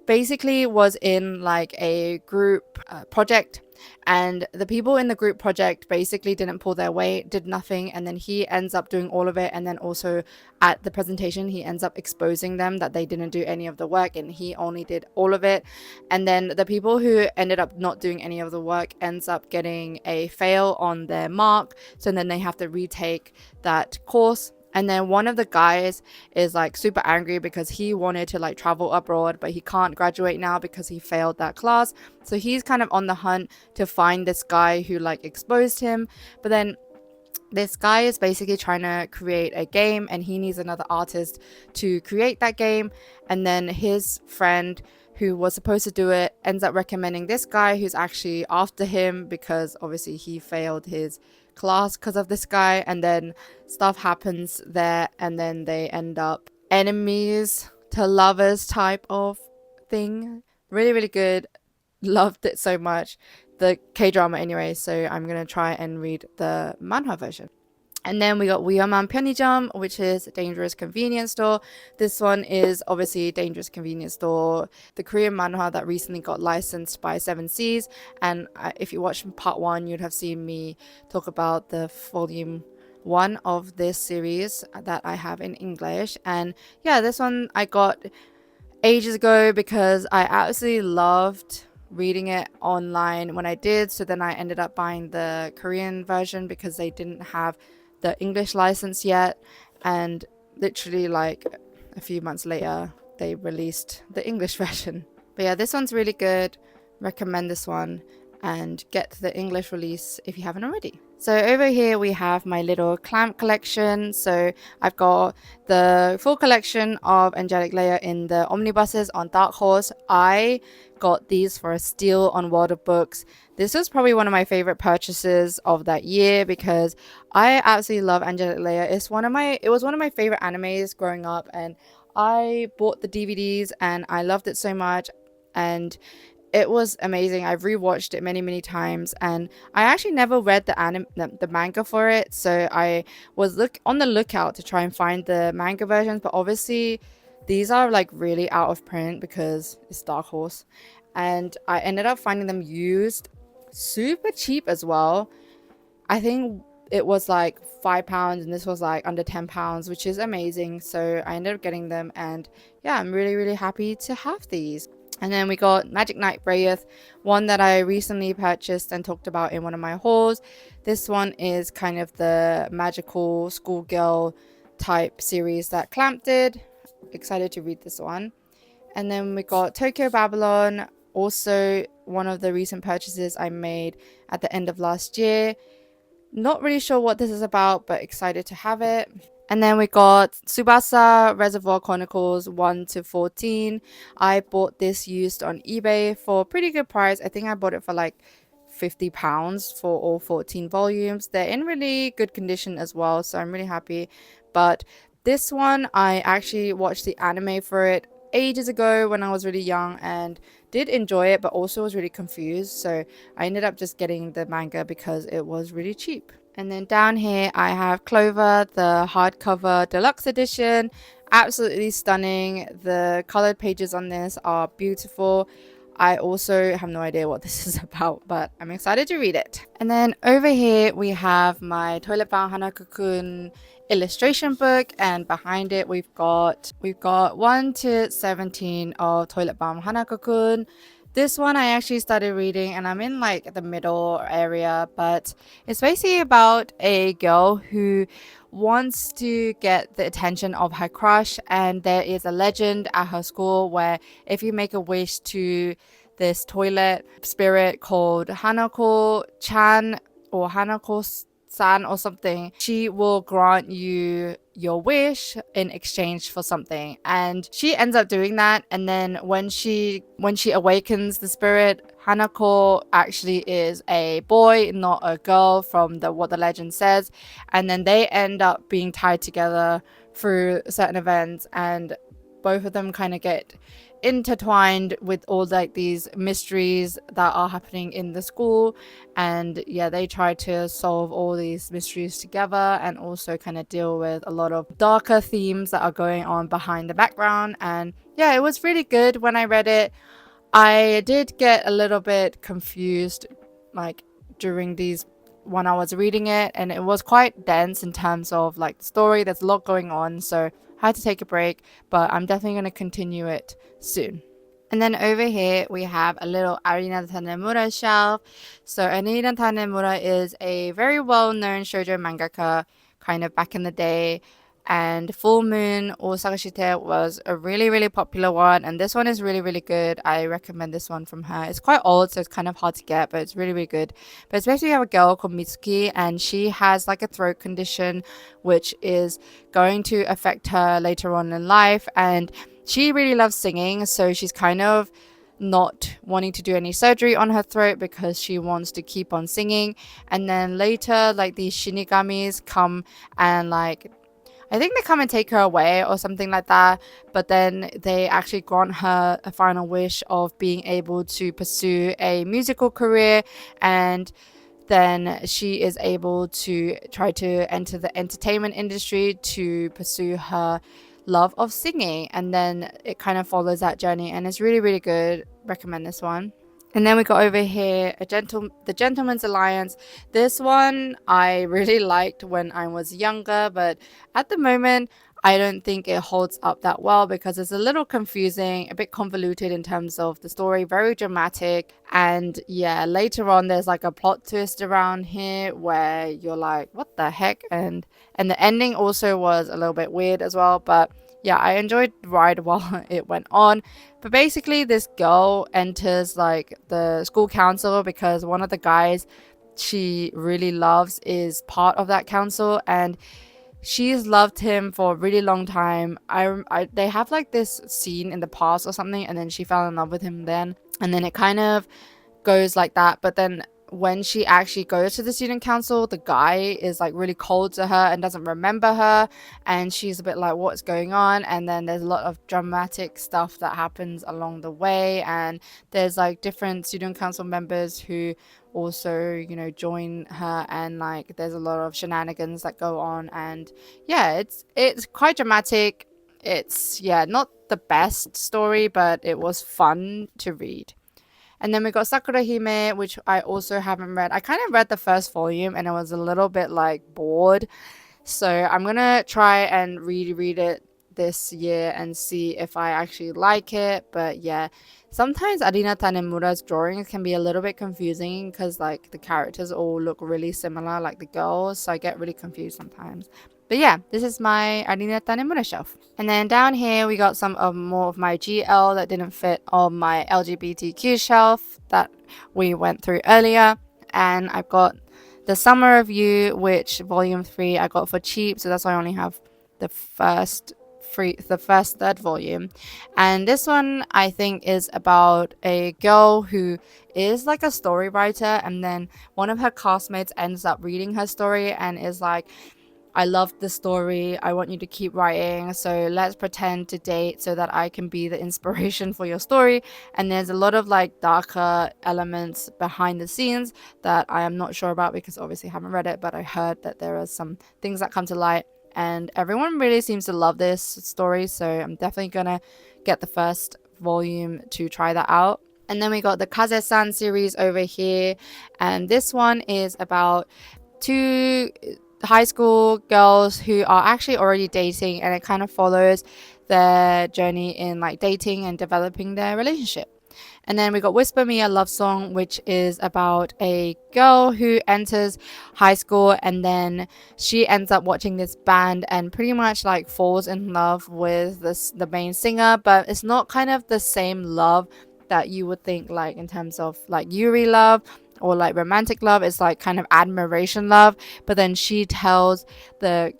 basically was in like a group project, and the people in the group project basically didn't pull their weight, did nothing, and then he ends up doing all of it. And then also at the presentation he ends up exposing them that they didn't do any of the work and he only did all of it. And then the people who ended up not doing any of the work ends up getting a fail on their mark, so then they have to retake that course. And then one of the guys is like super angry because he wanted to like travel abroad, but he can't graduate now because he failed that class. So he's kind of on the hunt to find this guy who like exposed him. But then this guy is basically trying to create a game and he needs another artist to create that game. And then his friend who was supposed to do it ends up recommending this guy who's actually after him because obviously he failed his class because of this guy. And then stuff happens there, and then they end up enemies to lovers type of thing. Really good. Loved it so much. The K-drama anyway, so I'm gonna try and read the manhwa version. And then we got 위험한 편의점, which is Dangerous Convenience Store. This one is obviously Dangerous Convenience Store, the Korean manhwa that recently got licensed by 7Seas. And if you watched part 1, you'd have seen me talk about the volume 1 of this series that I have in English. And yeah, this one I got ages ago because I absolutely loved reading it online when I did. So then I ended up buying the Korean version because they didn't have the English license yet, and literally like a few months later they released the English version. But yeah, this one's really good. Recommend this one. and get the English release if you haven't already. So over here we have my little clamp collection. So I've got the full collection of Angelic Layer in the omnibuses on Dark Horse. I got these for a steal on World of Books. This was probably one of my favorite purchases of that year because I absolutely love Angelic Layer. It was one of my favorite animes growing up, and I bought the DVDs and I loved it so much, and it was amazing. I've rewatched it many times, and I actually never read the manga for it, so I was on the lookout to try and find the manga versions, but obviously these are like really out of print because it's Dark Horse, and I ended up finding them used super cheap as well. I think it was like £5 and this was like under £10, which is amazing. So I ended up getting them, and yeah, I'm really happy to have these. And then we got Magic Knight Brayeth, one that I recently purchased and talked about in one of my hauls. This one is kind of the magical schoolgirl type series that Clamp did. Excited to read this one. And then we got Tokyo Babylon, also one of the recent purchases I made at the end of last year. Not really sure what this is about, but excited to have it. And then we got Tsubasa Reservoir Chronicles 1 to 14. I bought this used on eBay for a pretty good price. I think I bought it for like £50 for all 14 volumes. They're in really good condition as well, so I'm really happy. But this one, I actually watched the anime for it ages ago when I was really young and did enjoy it, but also was really confused. So I ended up just getting the manga because it was really cheap. And then down here I have Clover, the hardcover deluxe edition. Absolutely stunning. The colored pages on this are beautiful. I also have no idea what this is about, but I'm excited to read it. And then over here we have my Toilet Bound Hanako-kun illustration book, and behind it we've got 1 to 17 of Toilet Bound Hanako-kun. This one I actually started reading and I'm in like the middle area, but it's basically about a girl who wants to get the attention of her crush, and there is a legend at her school where if you make a wish to this toilet spirit called Hanako-chan or Hanako-san or something, she will grant you your wish in exchange for something. And she ends up doing that, and then when she awakens the spirit, Hanako actually is a boy, not a girl, from what the legend says. And then they end up being tied together through certain events, and both of them kind of get intertwined with all like these mysteries that are happening in the school. And yeah, they try to solve all these mysteries together and also kind of deal with a lot of darker themes that are going on behind the background. And yeah, it was really good. When I read it, I did get a little bit confused like during these when I was reading it, and it was quite dense in terms of like the story. There's a lot going on, so I had to take a break, but I'm definitely going to continue it soon. And then over here we have a little Arina Tanemura shelf. So Arina Tanemura is a very well-known shoujo mangaka kind of back in the day, and Full Moon or Sagashite was a really popular one, and this one is really good. I recommend this one from her. It's quite old, so it's kind of hard to get, but it's really good. But it's basically a girl called Mitsuki, and she has like a throat condition which is going to affect her later on in life, and she really loves singing, so she's kind of not wanting to do any surgery on her throat because she wants to keep on singing. And then later like these shinigamis come and like I think they come and take her away or something like that, but then they actually grant her a final wish of being able to pursue a musical career, and then she is able to try to enter the entertainment industry to pursue her love of singing. And then it kind of follows that journey, and it's really good. Recommend this one. And then we got over here the Gentleman's Alliance. This one I really liked when I was younger, but at the moment I don't think it holds up that well because it's a little confusing, a bit convoluted in terms of the story, very dramatic. And yeah, later on there's like a plot twist around here where you're like, what the heck? And the ending also was a little bit weird as well, but yeah, I enjoyed the ride while it went on. But basically, this girl enters like the school council because one of the guys she really loves is part of that council, and she's loved him for a really long time. They have like this scene in the past or something, and then she fell in love with him then, and then it kind of goes like that. But then when she actually goes to the student council, the guy is like really cold to her and doesn't remember her, and she's a bit like, what's going on? And then there's a lot of dramatic stuff that happens along the way, and there's like different student council members who also, you know, join her, and like there's a lot of shenanigans that go on. And yeah, it's quite dramatic. It's, yeah, not the best story, but it was fun to read. And then we got Sakura Hime, which I also haven't read. I kind of read the first volume and I was a little bit like bored. So I'm gonna try and reread it this year and see if I actually like it. But yeah, sometimes Arina Tanemura's drawings can be a little bit confusing because like the characters all look really similar, like the girls. So I get really confused sometimes. But yeah, this is my Arina Tanemura shelf. And then down here we got some of more of my GL that didn't fit on my LGBTQ shelf that we went through earlier. And I've got the Summer of You, which volume 3 I got for cheap, so that's why I only have the first third volume. And this one I think is about a girl who is like a story writer, and then one of her classmates ends up reading her story and is like, I loved the story. I want you to keep writing. So let's pretend to date so that I can be the inspiration for your story. And there's a lot of like darker elements behind the scenes that I am not sure about because obviously I haven't read it, but I heard that there are some things that come to light. And everyone really seems to love this story. So I'm definitely going to get the first volume to try that out. And then we got the Kaze-san series over here. And this one is about two high school girls who are actually already dating, and it kind of follows their journey in like dating and developing their relationship. And then we got Whisper Me a Love Song, which is about a girl who enters high school and then she ends up watching this band and pretty much like falls in love with the main singer, but it's not kind of the same love that you would think like in terms of like Yuri love or like romantic love. It's like kind of admiration love, but then she tells the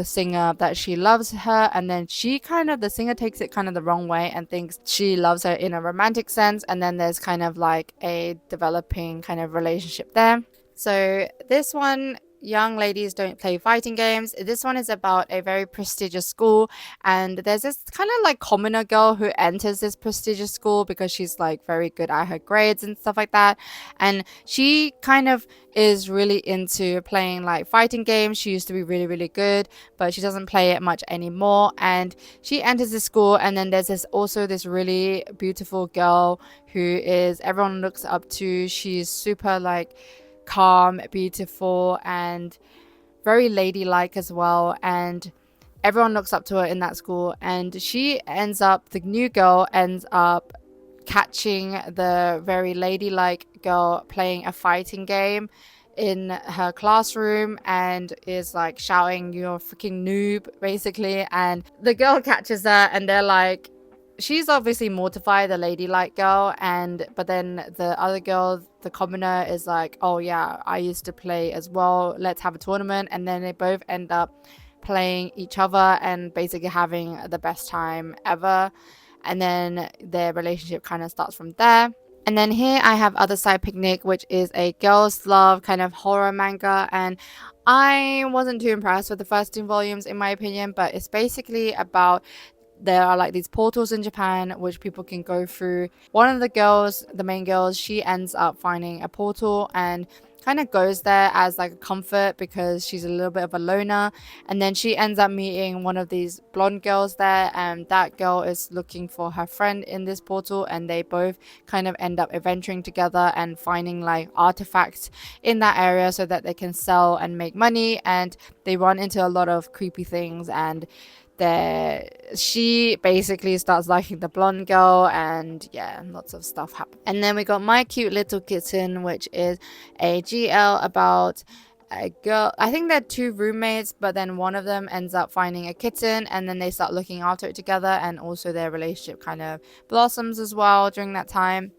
singer that she loves her, and then the singer takes it kind of the wrong way and thinks she loves her in a romantic sense, and then there's kind of like a developing kind of relationship there. So this one, young ladies don't play fighting games. This one is about a very prestigious school, and there's this kind of like commoner girl who enters this prestigious school because she's like very good at her grades and stuff like that, and she kind of is really into playing like fighting games. She used to be really really good, but she doesn't play it much anymore, and she enters the school, and then there's this really beautiful girl who is everyone looks up to. She's super like calm, beautiful, and very ladylike as well, and everyone looks up to her in that school. And the new girl ends up catching the very ladylike girl playing a fighting game in her classroom and is like shouting, "You're a freaking noob," basically. And the girl catches her, and they're like, she's obviously mortified, the ladylike girl, but then the other girl, the commoner, is like, "Oh yeah, I used to play as well, let's have a tournament." And then they both end up playing each other and basically having the best time ever, and then their relationship kind of starts from there. And then here I have Other Side Picnic, which is a girls love kind of horror manga, and I wasn't too impressed with the first two volumes in my opinion, but it's basically about, there are like these portals in Japan which people can go through. One of the girls, the main girls, she ends up finding a portal and kind of goes there as like a comfort because she's a little bit of a loner. And then she ends up meeting one of these blonde girls there, and that girl is looking for her friend in this portal, and they both kind of end up adventuring together and finding like artifacts in that area so that they can sell and make money. And they run into a lot of creepy things, and she basically starts liking the blonde girl, and yeah, lots of stuff happens. And then we got My Cute Little Kitten, which is a GL about a girl. I think they're two roommates, but then one of them ends up finding a kitten and then they start looking after it together, and also their relationship kind of blossoms as well during that time.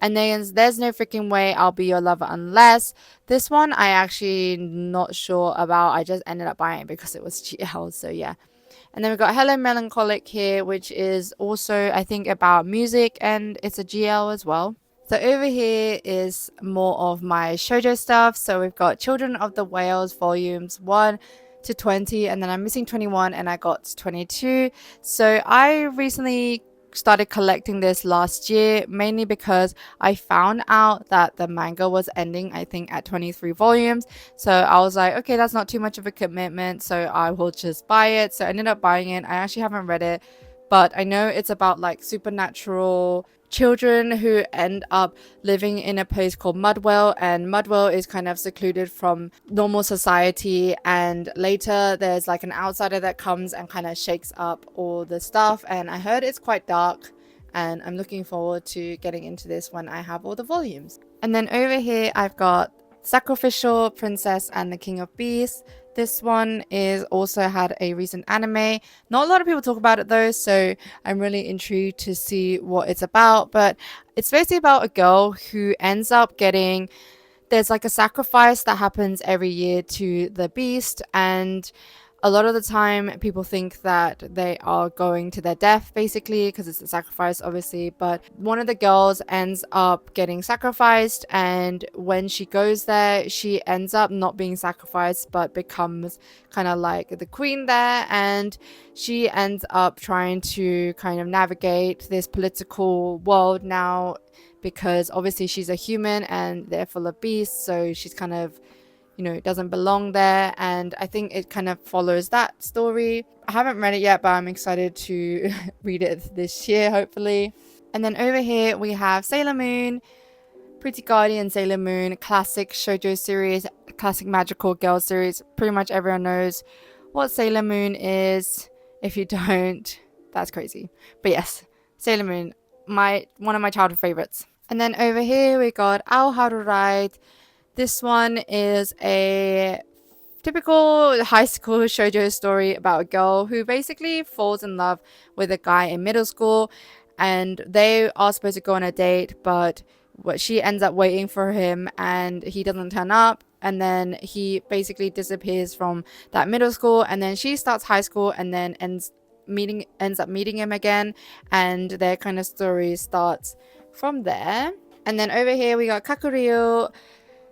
And then there's no freaking way I'll be your lover unless. This one I actually not sure about. I just ended up buying it because it was GL. So yeah. And then we got Hello Melancholic here, which is also I think about music, and it's a GL as well. So over here is more of my shojo stuff. So we've got Children of the Whales volumes 1 to 20, and then I'm missing 21 and I got 22. So I recently started collecting this last year, mainly because I found out that the manga was ending, I think, at 23 volumes. So I was like, okay, that's not too much of a commitment, so I will just buy it. So I ended up buying it. I actually haven't read it, but I know it's about like supernatural children who end up living in a place called Mudwell, and Mudwell is kind of secluded from normal society, and later there's like an outsider that comes and kind of shakes up all the stuff, and I heard it's quite dark, and I'm looking forward to getting into this when I have all the volumes. And then over here I've got Sacrificial Princess and the King of Beasts. This one is also had a recent anime. Not a lot of people talk about it though, so I'm really intrigued to see what it's about. But it's basically about a girl who ends up getting, there's like a sacrifice that happens every year to the beast, and a lot of the time people think that they are going to their death basically because it's a sacrifice obviously, but one of the girls ends up getting sacrificed, and when she goes there she ends up not being sacrificed but becomes kind of like the queen there, and she ends up trying to kind of navigate this political world now because obviously she's a human and they're full of beasts, so she's kind of, you know, doesn't belong there. And I think it kind of follows that story. I haven't read it yet, but I'm excited to read it this year, hopefully. And then over here we have Sailor Moon, Pretty Guardian Sailor Moon, classic shoujo series, classic magical girl series. Pretty much everyone knows what Sailor Moon is. If you don't, that's crazy. But yes, Sailor Moon, one of my childhood favorites. And then over here we got Ao Haru Ride. This one is a typical high school shoujo story about a girl who basically falls in love with a guy in middle school, and they are supposed to go on a date, but she ends up waiting for him and he doesn't turn up, and then he basically disappears from that middle school, and then she starts high school and then ends up meeting him again, and their kind of story starts from there. And then over here we got Kakuryu,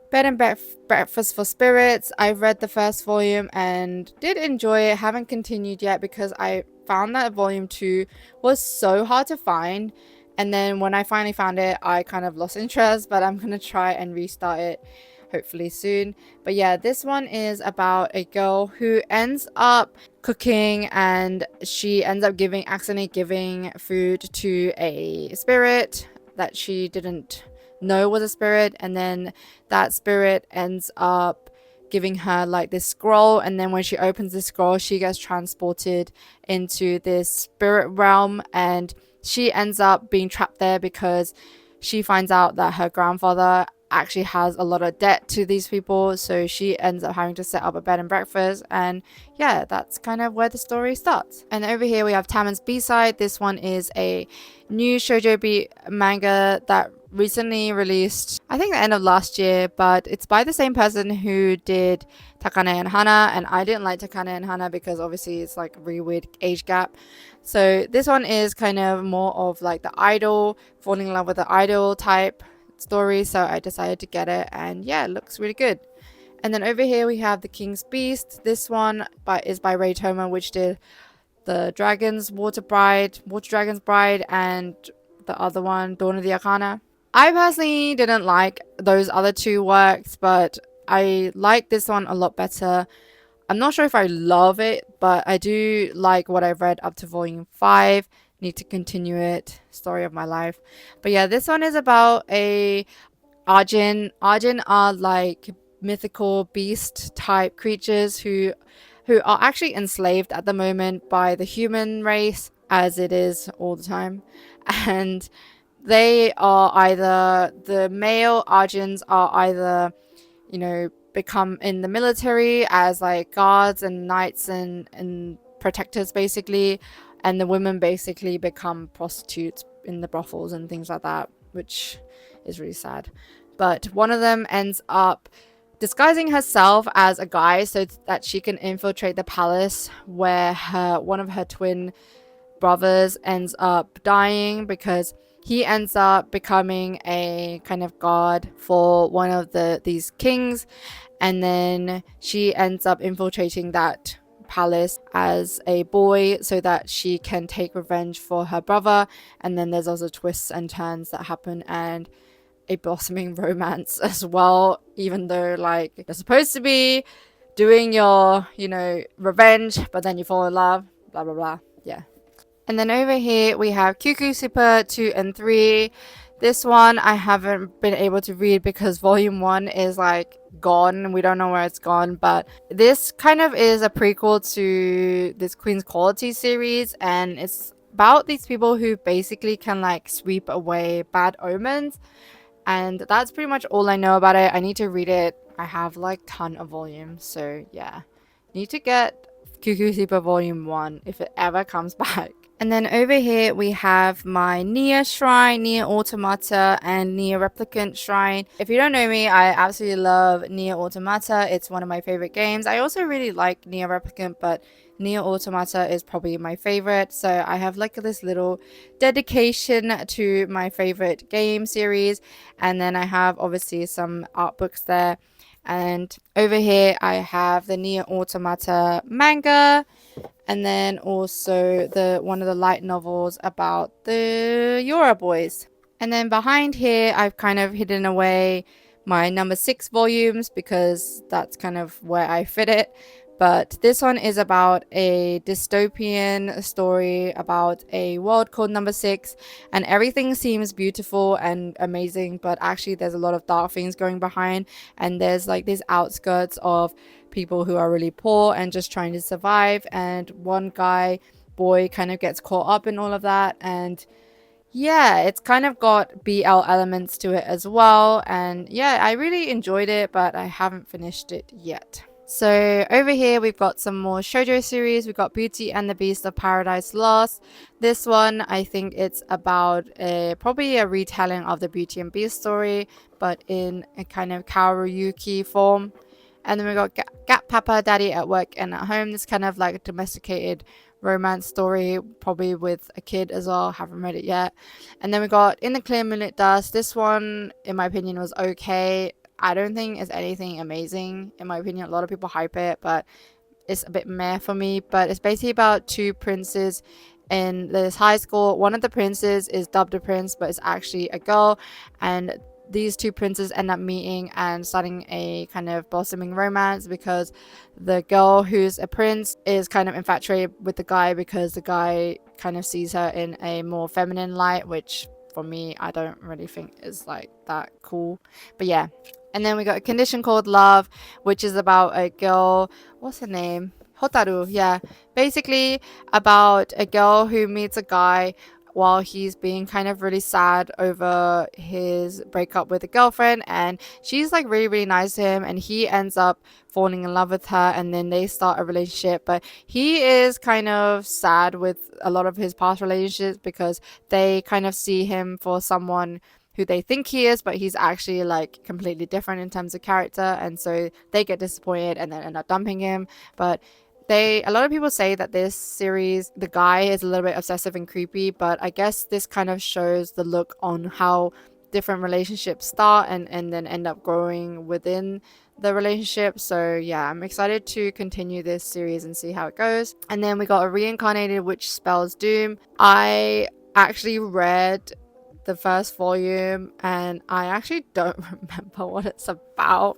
Bed and Breakfast for Spirits. I've read the first volume and did enjoy it. Haven't continued yet because I found that volume 2 was so hard to find. And then when I finally found it, I kind of lost interest, but I'm going to try and restart it hopefully soon. But yeah, this one is about a girl who ends up cooking, and she ends up accidentally giving food to a spirit that she didn't know was a spirit, and then that spirit ends up giving her like this scroll, and then when she opens the scroll she gets transported into this spirit realm, and she ends up being trapped there because she finds out that her grandfather actually has a lot of debt to these people, so she ends up having to set up a bed and breakfast, and yeah, that's kind of where the story starts. And over here we have Taman's B-side. This one is a new shoujo manga that recently released, I think the end of last year, but it's by the same person who did Takane and Hana, and I didn't like Takane and Hana because obviously it's like a really weird age gap. So this one is kind of more of like the idol, falling in love with the idol type story, so I decided to get it, and yeah, it looks really good. And then over here we have The King's Beast. This one is by Ray Toma, which did the Water Dragon's Bride, and the other one, Dawn of the Arcana. I personally didn't like those other two works, but I like this one a lot better. I'm not sure if I love it, but I do like what I've read up to volume 5. Need to continue it. Story of my life. But yeah, this one is about a Arjin. Arjin are like mythical beast type creatures who are actually enslaved at the moment by the human race, as it is all the time. And they are either, the male Arjins are either become in the military as like guards and knights and protectors basically, and the women basically become prostitutes in the brothels and things like that, which is really sad. But one of them ends up disguising herself as a guy so that she can infiltrate the palace, where one of her twin brothers ends up dying because he ends up becoming a kind of god for one of these kings, and then she ends up infiltrating that palace as a boy so that she can take revenge for her brother. And then there's also twists and turns that happen, and a blossoming romance as well, even though like you're supposed to be doing your revenge, but then you fall in love, blah blah blah. Yeah. And then over here we have Cuckoo Super 2 and 3. This one I haven't been able to read because volume 1 is like gone. We don't know where it's gone, but this kind of is a prequel to this Queen's Quality series, and it's about these people who basically can like sweep away bad omens. And that's pretty much all I know about it. I need to read it. I have like ton of volumes, so yeah. Need to get Cuckoo Super Volume 1 if it ever comes back. And then over here we have my Nier shrine, Nier Automata, and Nier Replicant shrine. If you don't know me, I absolutely love Nier Automata. It's one of my favorite games. I also really like Nier Replicant, but Nier Automata is probably my favorite. So I have like this little dedication to my favorite game series. And then I have obviously some art books there. And over here I have the Nier Automata manga, and then also one of the light novels about the Yura boys. And then behind here I've kind of hidden away my number 6 volumes because that's kind of where I fit it. But this one is about a dystopian story about a world called Number 6, and everything seems beautiful and amazing, but actually there's a lot of dark things going behind, and there's like these outskirts of people who are really poor and just trying to survive, and one boy kind of gets caught up in all of that. And yeah, it's kind of got BL elements to it as well, and yeah, I really enjoyed it, but I haven't finished it yet. So over here we've got some more shojo series. We've got Beauty and the Beast of Paradise Lost. This one, I think it's about probably a retelling of the Beauty and Beast story, but in a kind of Kaoru form. And then we got Gap Papa, Daddy at Work and at Home. This kind of like a domesticated romance story, probably with a kid as well. Haven't read it yet. And then we got In the Clear Moonlit Dust. This one, in my opinion, was okay. I don't think it's anything amazing. In my opinion, a lot of people hype it, but it's a bit meh for me. But it's basically about two princes in this high school. One of the princes is dubbed a prince, but it's actually a girl, and these two princes end up meeting and starting a kind of blossoming romance because the girl who's a prince is kind of infatuated with the guy because the guy kind of sees her in a more feminine light, which for me I don't really think is like that cool. But yeah. And then we got A Condition Called Love, which is about a girl, what's her name, Hotaru. Yeah, basically about a girl who meets a guy while he's being kind of really sad over his breakup with a girlfriend, and she's like really really nice to him, and he ends up falling in love with her, and then they start a relationship. But he is kind of sad with a lot of his past relationships because they kind of see him for someone who they think he is, but he's actually like completely different in terms of character, and so they get disappointed and then end up dumping him. But a lot of people say that this series, the guy is a little bit obsessive and creepy, but I guess this kind of shows the look on how different relationships start and then end up growing within the relationship. So yeah, I'm excited to continue this series and see how it goes. And then we got A Reincarnated Witch Spells Doom. I actually read the first volume and I actually don't remember what it's about.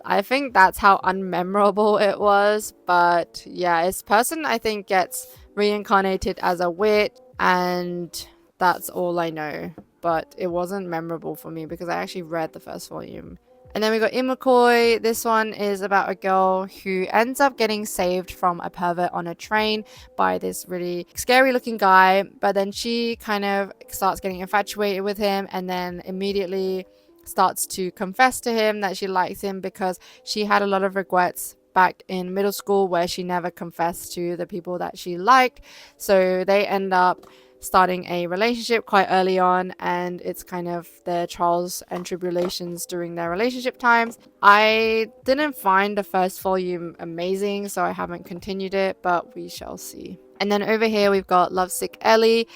I think that's how unmemorable it was. But yeah, this person I think gets reincarnated as a witch, and that's all I know. But it wasn't memorable for me because I actually read the first volume. And then we got Imokoi. This one is about a girl who ends up getting saved from a pervert on a train by this really scary looking guy. But then she kind of starts getting infatuated with him, and then immediately starts to confess to him that she likes him because she had a lot of regrets back in middle school where she never confessed to the people that she liked. So they end up starting a relationship quite early on, and it's kind of their trials and tribulations during their relationship times. I didn't find the first volume amazing, so I haven't continued it, but we shall see. And then over here we've got Lovesick Ellie.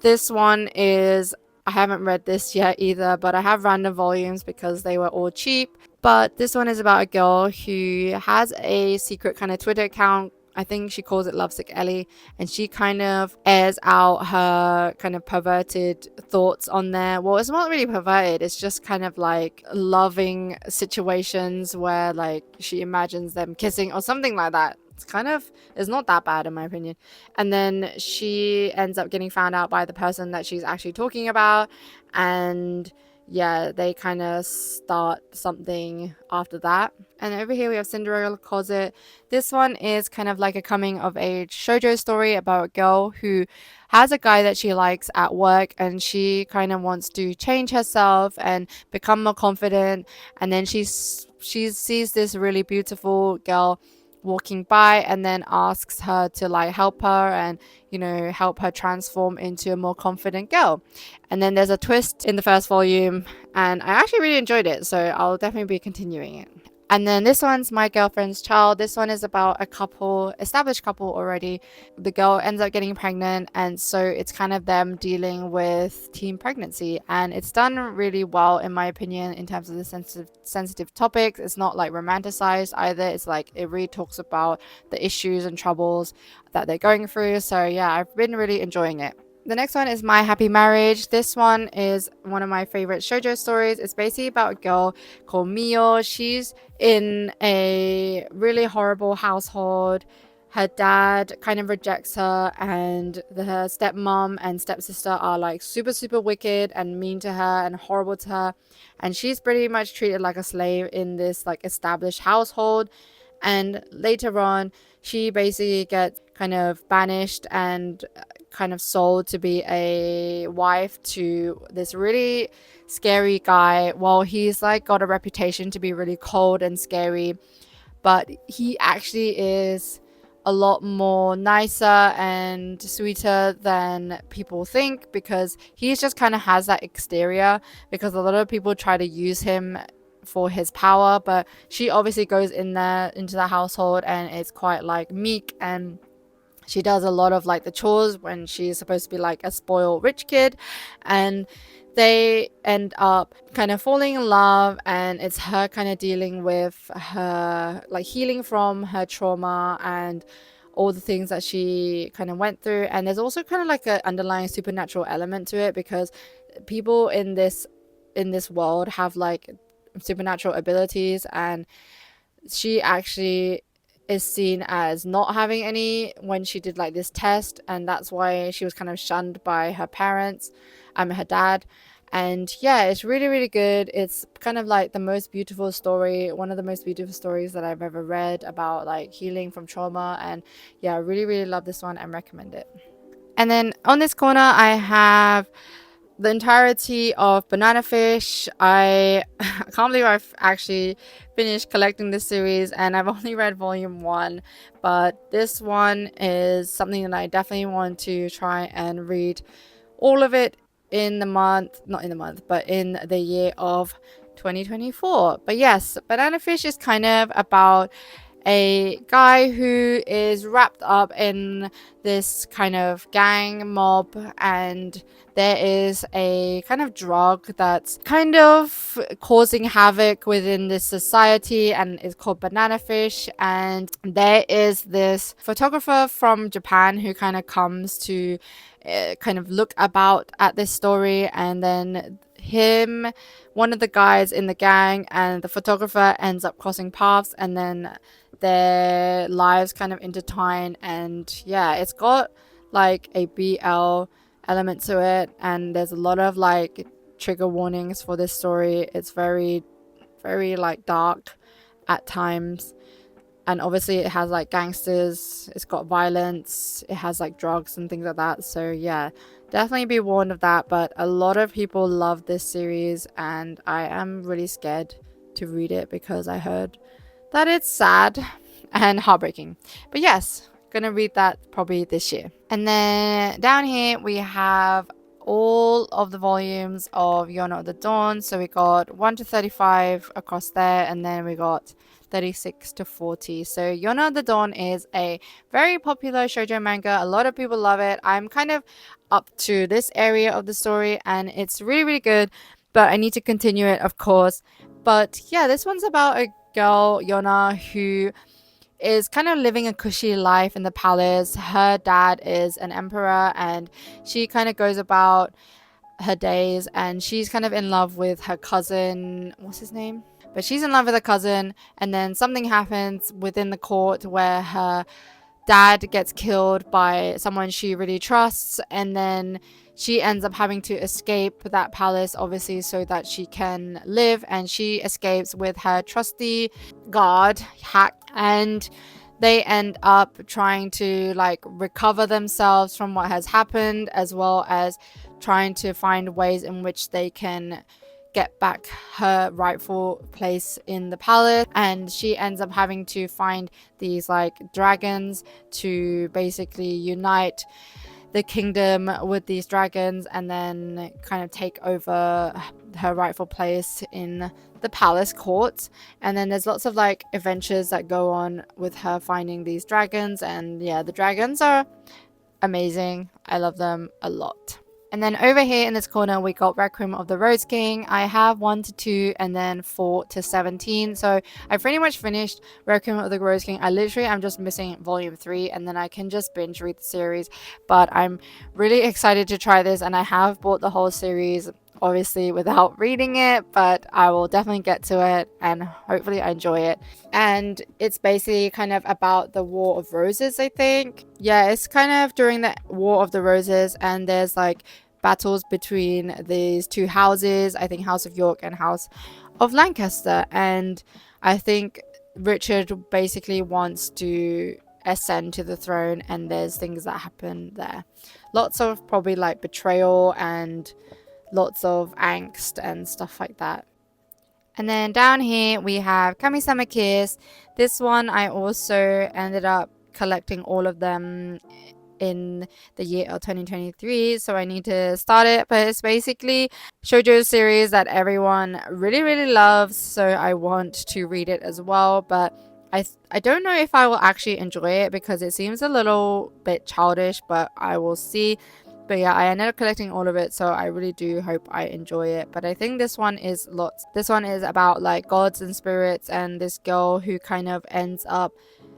This one is, I haven't read this yet either, but I have random volumes because they were all cheap. But this one is about a girl who has a secret kind of Twitter account. I think she calls it Lovesick Ellie, and she kind of airs out her kind of perverted thoughts on there. Well, it's not really perverted, it's just kind of like loving situations where like she imagines them kissing or something like that. It's not that bad in my opinion. And then she ends up getting found out by the person that she's actually talking about, and yeah, they kind of start something after that. And over here we have Cinderella Closet. This one is kind of like a coming of age shojo story about a girl who has a guy that she likes at work, and she kind of wants to change herself and become more confident. And then she sees this really beautiful girl walking by and then asks her to like help her and help her transform into a more confident girl. And then there's a twist in the first volume, and I actually really enjoyed it, so I'll definitely be continuing it. And then this one's My Girlfriend's Child. This one is about a couple, established couple already. The girl ends up getting pregnant, and so it's kind of them dealing with teen pregnancy. And it's done really well, in my opinion, in terms of the sensitive topics. It's not like romanticized either. It's like it really talks about the issues and troubles that they're going through. So yeah, I've been really enjoying it. The next one is My Happy Marriage. This one is one of my favorite shoujo stories. It's basically about a girl called Mio. She's in a really horrible household. Her dad kind of rejects her, and her stepmom and stepsister are like super, super wicked and mean to her and horrible to her. And she's pretty much treated like a slave in this like established household. And later on, she basically gets kind of banished and kind of sold to be a wife to this really scary guy. Well, he's like got a reputation to be really cold and scary, but he actually is a lot more nicer and sweeter than people think, because he just kind of has that exterior, because a lot of people try to use him for his power, but she obviously goes in there into the household and it's quite like meek, and she does a lot of like the chores when she's supposed to be like a spoiled rich kid. And they end up kind of falling in love, and it's her kind of dealing with her like healing from her trauma and all the things that she kind of went through. And there's also kind of like an underlying supernatural element to it, because people in this world have like supernatural abilities, and she actually is seen as not having any when she did like this test, and that's why she was kind of shunned by her parents, her dad. And yeah, it's really, really good. It's kind of like the most beautiful story, one of the most beautiful stories that I've ever read about like healing from trauma. And yeah, I really, really love this one and recommend it. And then on this corner I have the entirety of Banana Fish. I can't believe I've actually finished collecting this series, and I've only read volume 1, but this one is something that I definitely want to try and read all of it in the month, not in the month, but in the year of 2024. But yes, Banana Fish is kind of about a guy who is wrapped up in this kind of gang mob, and there is a kind of drug that's kind of causing havoc within this society, and it's called Banana Fish. And there is this photographer from Japan who kind of comes to kind of look about at this story, and then one of the guys in the gang and the photographer ends up crossing paths, and then their lives kind of intertwine. And yeah, it's got like a BL element to it, and there's a lot of like trigger warnings for this story. It's very, very like dark at times, and obviously it has like gangsters, it's got violence, it has like drugs and things like that. So yeah, Definitely be warned of that, but a lot of people love this series and I am really scared to read it because I heard that it's sad and heartbreaking. But yes, gonna read that probably this year. And then down here we have all of the volumes of Yona of the Dawn. So we got 1 to 35 across there, and then we got 36 to 40. So Yona of the Dawn is a very popular shoujo manga. A lot of people love it. I'm kind of up to this area of the story and it's really, really good, but I need to continue it, of course. But yeah, this one's about a girl, Yona, who is kind of living a cushy life in the palace. Her dad is an emperor and she kind of goes about her days and she's kind of in love with her cousin. What's his name? But she's in love with her cousin, and then something happens within the court where her dad gets killed by someone she really trusts, and then she ends up having to escape that palace, obviously, so that she can live. And she escapes with her trusty guard, Hack, and they end up trying to like recover themselves from what has happened, as well as trying to find ways in which they can get back her rightful place in the palace. And she ends up having to find these like dragons to basically unite the kingdom with these dragons and then kind of take over her rightful place in the palace court. And then there's lots of like adventures that go on with her finding these dragons, and yeah, the dragons are amazing. I love them a lot. And then over here in this corner, we got Requiem of the Rose King. I have 1 to 2 and then 4 to 17. So I pretty much finished Requiem of the Rose King. I literally am just missing volume 3 and then I can just binge read the series. But I'm really excited to try this, and I have bought the whole series, obviously without reading it, but I will definitely get to it and hopefully I enjoy it. And it's basically kind of about the War of Roses, I think. Yeah, it's kind of during the War of the Roses, and there's like battles between these two houses, I think House of York and House of Lancaster. And I think Richard basically wants to ascend to the throne, and there's things that happen there. Lots of probably like betrayal and lots of angst and stuff like that. And then down here we have Kami-sama Kiss. This one I also ended up collecting all of them in the year of 2023, so I need to start it. But it's basically shoujo series that everyone really, really loves, so I want to read it as well. But I don't know if I will actually enjoy it because it seems a little bit childish, but I will see. But yeah, I ended up collecting all of it, so I really do hope I enjoy it. But I think this one is lots. This one is about like gods and spirits and this girl who kind of ends up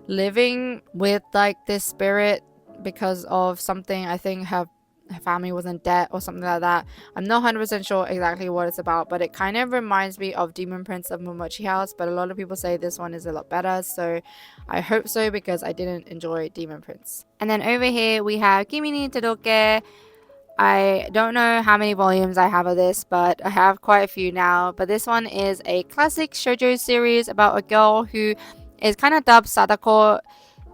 living with like this spirit because of something. I think her family was in debt or something like that. I'm not 100% sure exactly what it's about, but it kind of reminds me of Demon Prince of Momochi House, but a lot of people say this one is a lot better, so I hope so because I didn't enjoy Demon Prince. And then over here we have Kimi ni Todoke. I don't know how many volumes I have of this, but I have quite a few now. But this one is a classic shoujo series about a girl who is kind of dubbed Sadako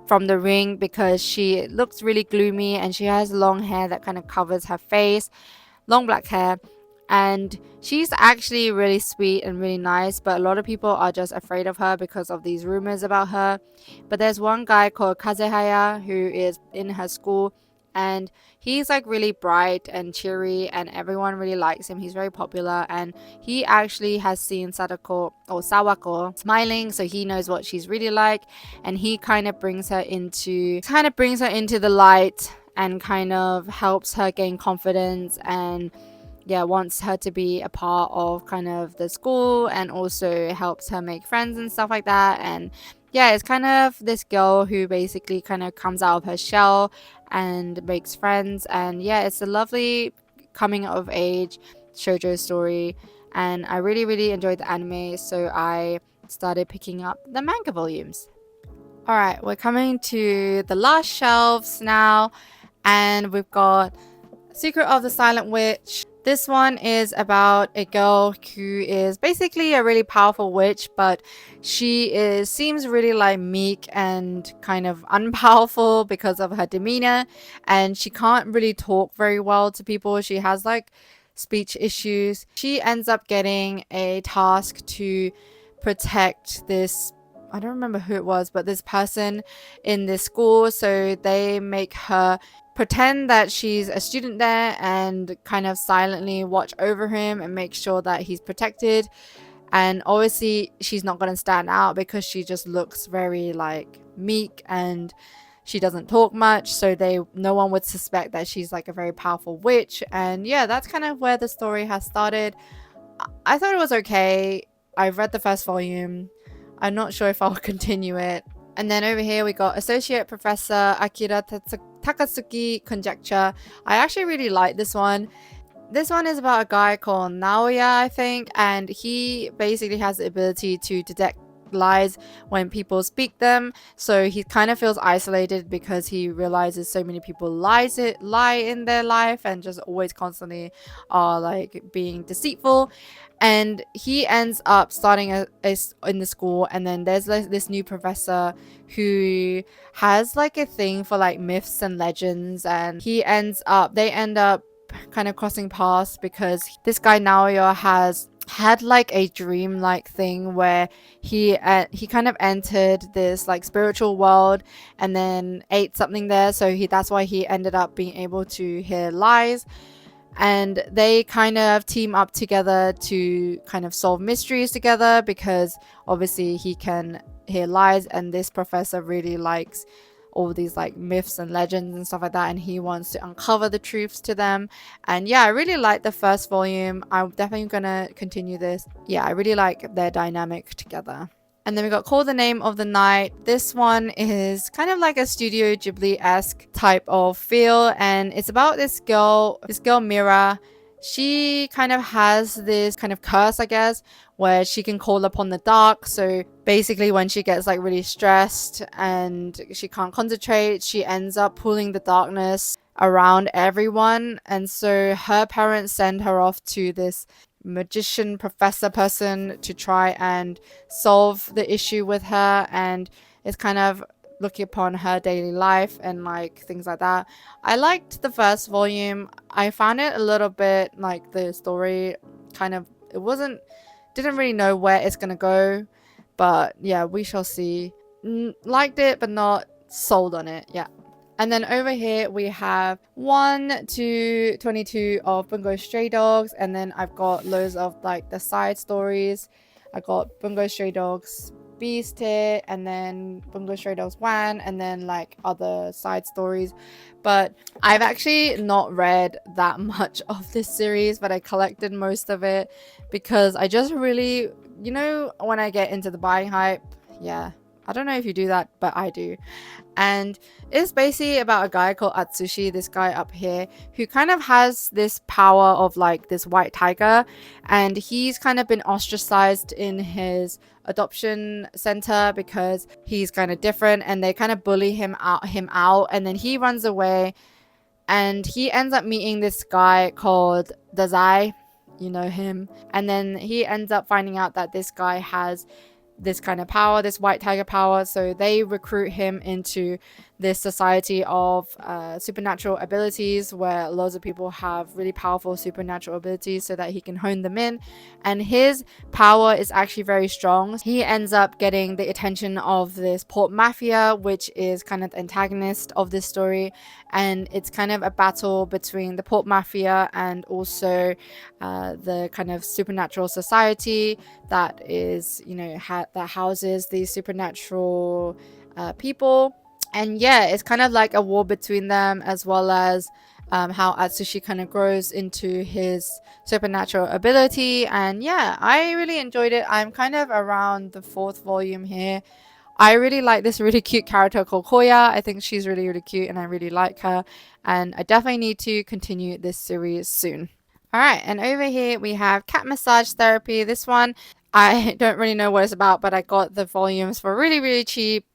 from The Ring because she looks really gloomy and she has long hair that kind of covers her face, long black hair. And she's actually really sweet and really nice, but a lot of people are just afraid of her because of these rumors about her. But there's one guy called Kazehaya who is in her school, and he's like really bright and cheery and everyone really likes him. He's very popular, and he actually has seen Sadako or Sawako smiling, so he knows what she's really like, and he kind of brings her into the light and kind of helps her gain confidence, and yeah, wants her to be a part of kind of the school and also helps her make friends and stuff like that. And yeah, it's kind of this girl who basically kind of comes out of her shell and makes friends. And yeah, it's a lovely coming of age shoujo story, and I really, really enjoyed the anime, so I started picking up the manga volumes. All right, we're coming to the last shelves now, and we've got Secret of the Silent Witch, This one is about a girl who is basically a really powerful witch, but seems really like meek and kind of unpowerful because of her demeanor, and she can't really talk very well to people. She has like speech issues. She ends up getting a task to protect this, I don't remember who it was, but this person in this school. So they make her pretend that she's a student there and kind of silently watch over him and make sure that he's protected. And obviously she's not going to stand out because she just looks very like meek and she doesn't talk much, so no one would suspect that she's like a very powerful witch. And yeah, that's kind of where the story has started. I thought it was okay. I've read the first volume. I'm not sure if I'll continue it. And then over here we got Associate Professor Akira Takatsuki Conjecture. I actually really like this one. This one is about a guy called Naoya, I think, and he basically has the ability to detect lies when people speak them. So he kind of feels isolated because he realizes so many people lie in their life and just always constantly are like being deceitful. And he ends up starting in the school, and then there's like this new professor who has like a thing for like myths and legends, and they end up kind of crossing paths because this guy Naoya has had like a dream like thing where he kind of entered this like spiritual world and then ate something there, so that's why he ended up being able to hear lies. And they kind of team up together to kind of solve mysteries together because obviously he can hear lies, and this professor really likes all these like myths and legends and stuff like that, and he wants to uncover the truths to them. And yeah, I really like the first volume. I'm definitely gonna continue this. Yeah, I really like their dynamic together. And then we got Call the Name of the Night. This one is kind of like a Studio Ghibli-esque type of feel, and it's about this girl Mira. She kind of has this kind of curse, I guess, where she can call upon the dark. So basically when she gets like really stressed and she can't concentrate, she ends up pulling the darkness around everyone. And so her parents send her off to this magician professor person to try and solve the issue with her, and it's kind of looking upon her daily life and like things like that. I liked the first volume. I found it a little bit like the story kind of, didn't really know where it's gonna go, but yeah, we shall see. Liked it but not sold on it. Yeah. And then over here we have 1 to 22 of Bungo Stray Dogs, and then I've got loads of like the side stories. I got Bungo Stray Dogs Beast here, and then Bungo Stray Dogs 1, and then like other side stories. But I've actually not read that much of this series, but I collected most of it because I just really, when I get into the buying hype, yeah. I don't know if you do that, but I do. And it's basically about a guy called Atsushi, this guy up here, who kind of has this power of like this white tiger, and he's kind of been ostracized in his adoption center because he's kind of different, and they kind of bully him out, and then he runs away, and he ends up meeting this guy called Dazai, you know him, and then he ends up finding out that this guy has this kind of power, this white tiger power. So they recruit him into this society of supernatural abilities where loads of people have really powerful supernatural abilities so that he can hone them in. And his power is actually very strong. He ends up getting the attention of this port mafia, which is kind of the antagonist of this story, and it's kind of a battle between the port mafia and also the kind of supernatural society that is, that houses these supernatural people. And yeah, it's kind of like a war between them, as well as how Atsushi kind of grows into his supernatural ability. And yeah, I really enjoyed it. I'm kind of around the 4th volume here. I really like this really cute character called Koya. I think she's really, really cute and I really like her. And I definitely need to continue this series soon. Alright, and over here we have Cat Massage Therapy. This one, I don't really know what it's about, but I got the volumes for really, really cheap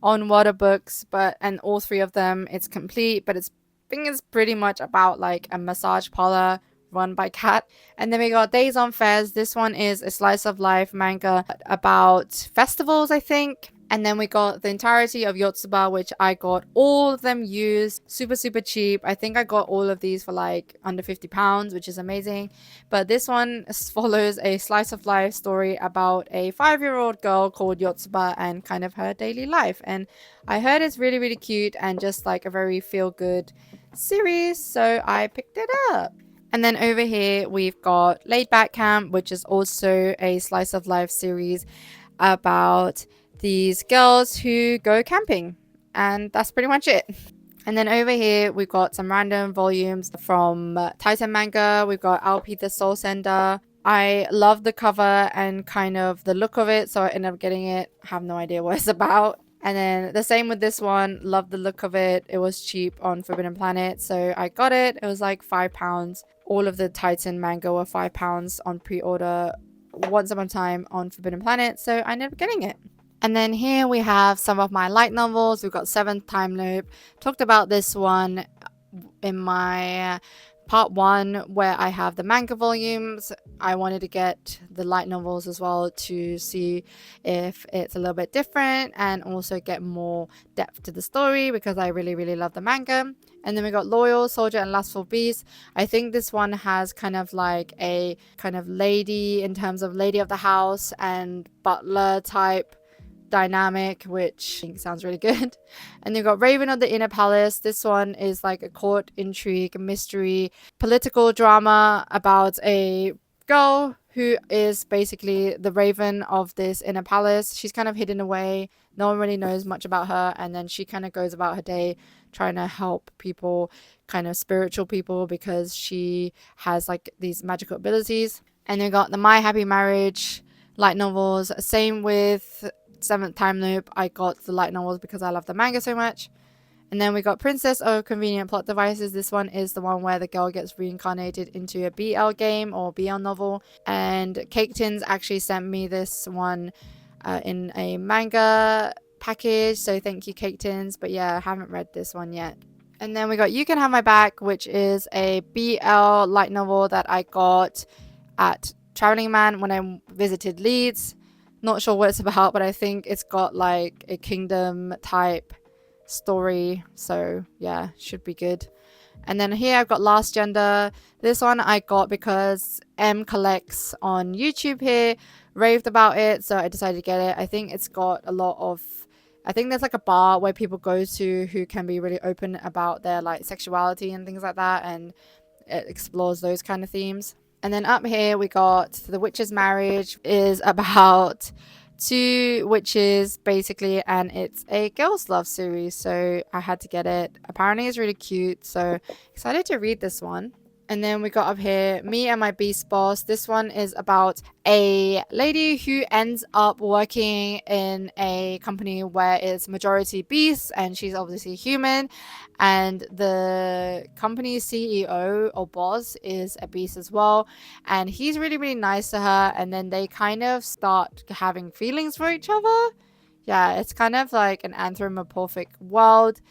on Water Books, and all 3 of them, it's complete, but I think it's pretty much about like a massage parlor run by cat. And then we got Days on Fairs. This one is a slice of life manga about festivals, I think. And then we got the entirety of Yotsuba, which I got all of them used, super, super cheap. I think I got all of these for like under £50, which is amazing. But this one follows a slice of life story about a 5-year-old girl called Yotsuba and kind of her daily life. And I heard it's really, really cute and just like a very feel good series. So I picked it up. And then over here, we've got Laid Back Camp, which is also a slice of life series about these girls who go camping. And that's pretty much it. And then over here, we've got some random volumes from Titan Manga. We've got Alpi the Soul Sender. I love the cover and kind of the look of it, so I ended up getting it. Have no idea what it's about. And then the same with this one. Love the look of it. It was cheap on Forbidden Planet, so I got it. It was like £5. All of the Titan manga were £5 on pre-order once upon a time on Forbidden Planet, so I ended up getting it. And then here we have some of my light novels. We've got Seventh Time Loop. Talked about this one in my part 1 where I have the manga volumes. I wanted to get the light novels as well to see if it's a little bit different and also get more depth to the story because I really, really love the manga. And then we got Loyal, Soldier, and Lustful Beast. I think this one has kind of like a kind of lady in terms of lady of the house and butler type dynamic, which I think sounds really good. And you've got Raven of the Inner Palace. This one is like a court intrigue, mystery, political drama about a girl who is basically the raven of this inner palace. She's kind of hidden away. No one really knows much about her. And then she kind of goes about her day trying to help people, kind of spiritual people, because she has like these magical abilities. And you got the My Happy Marriage light novels. Same with Seventh Time Loop. I got the light novels because I love the manga so much. And then we got Princess of Convenient Plot Devices. This one is the one where the girl gets reincarnated into a BL game or BL novel. And Cake Tins actually sent me this one in a manga package. So thank you, Cake Tins. But yeah, I haven't read this one yet. And then we got You Can Have My Back, which is a BL light novel that I got at Traveling Man when I visited Leeds. Not sure what it's about, but I think it's got like a kingdom type story. So yeah, should be good. And then here I've got Last Gender. This one I got because M Collects on YouTube here raved about it, so I decided to get it. I think it's got a lot of, I think there's like a bar where people go to who can be really open about their like sexuality and things like that, and it explores those kind of themes. And then up here we got The Witch's Marriage, is about 2 witches basically, and it's a girls love series, so I had to get it. Apparently it's really cute, so excited to read this one. And then we got up here Me and My Beast Boss. This one is about a lady who ends up working in a company where it's majority beasts, and she's obviously human, and the company's CEO or boss is a beast as well, and he's really, really nice to her, and then they kind of start having feelings for each other. Yeah, it's kind of like an anthropomorphic world,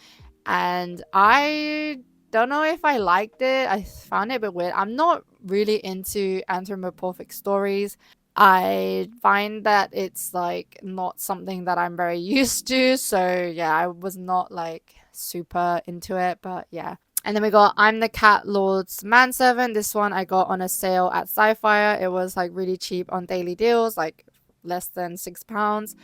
and I don't know if I liked it. I found it a bit weird. I'm not really into anthropomorphic stories. I find that it's like not something that I'm very used to. So yeah, I was not like super into it, but yeah. And then we got I'm the Cat Lord's Manservant. This one I got on a sale at Sci-Fi. It was like really cheap on daily deals, like less than £6.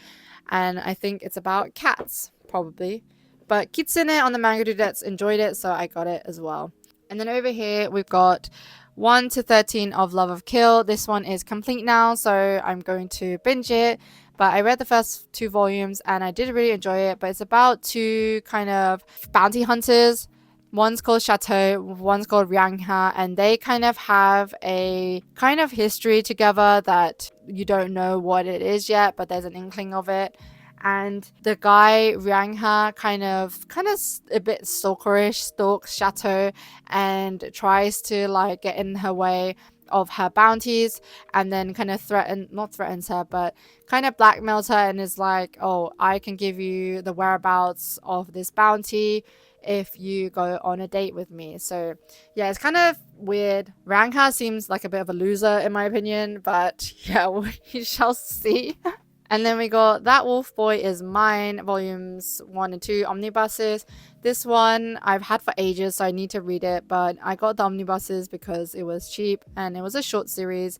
And I think it's about cats, probably. But Kitsune on the manga dudettes enjoyed it, so I got it as well. And then over here we've got 1 to 13 of Love of Kill. This one is complete now, so I'm going to binge it. But I read the first 2 volumes and I did really enjoy it. But it's about 2 kind of bounty hunters. One's called Chateau, one's called Ryangha, and they kind of have a kind of history together that you don't know what it is yet, but there's an inkling of it. And the guy Ryangha kind of a bit stalkerish, stalks Chateau and tries to like get in her way of her bounties, and then kind of not threatens her, but kind of blackmails her and is like, oh, I can give you the whereabouts of this bounty if you go on a date with me. So yeah, it's kind of weird. Ranka seems like a bit of a loser in my opinion, but yeah, we shall see. And then we got That Wolf Boy Is Mine, volumes 1 and 2, omnibuses. This one I've had for ages, so I need to read it, but I got the omnibuses because it was cheap and it was a short series.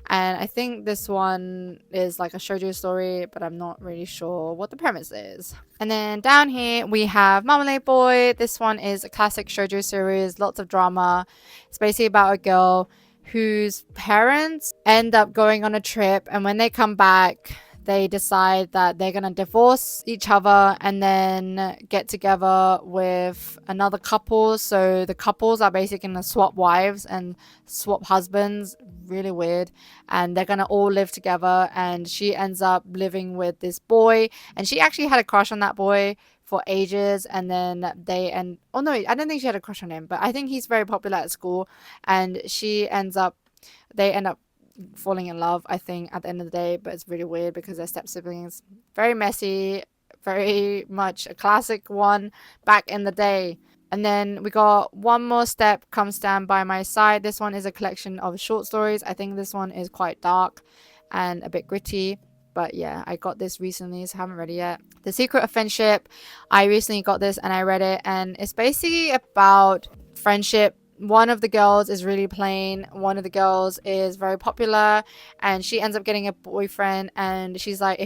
And I think this one is like a shoujo story, but I'm not really sure what the premise is. And then down here we have Marmalade Boy. This one is a classic shoujo series, lots of drama. It's basically about a girl whose parents end up going on a trip, and when they come back, they decide that they're gonna divorce each other and then get together with another couple. So the couples are basically gonna swap wives and swap husbands. Really weird. And they're gonna all live together, and she ends up living with this boy, and she actually had a crush on that boy for ages, and then oh no, I don't think she had a crush on him, but I think he's very popular at school, and they end up falling in love, I think, at the end of the day. But it's really weird because they're step siblings. Very messy, very much a classic one back in the day. And then we got One More Step, Come Stand By My Side. This one is a collection of short stories. I think this one is quite dark and a bit gritty. But yeah, I got this recently, so I haven't read it yet. The Secret of Friendship. I recently got this and I read it, and it's basically about friendship. One of the girls is really plain, one of the girls is very popular, and she ends up getting a boyfriend, and she's like,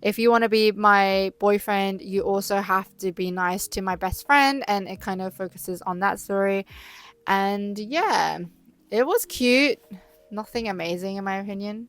if you want to be my boyfriend, you also have to be nice to my best friend. And it kind of focuses on that story. And yeah, it was cute, nothing amazing in my opinion.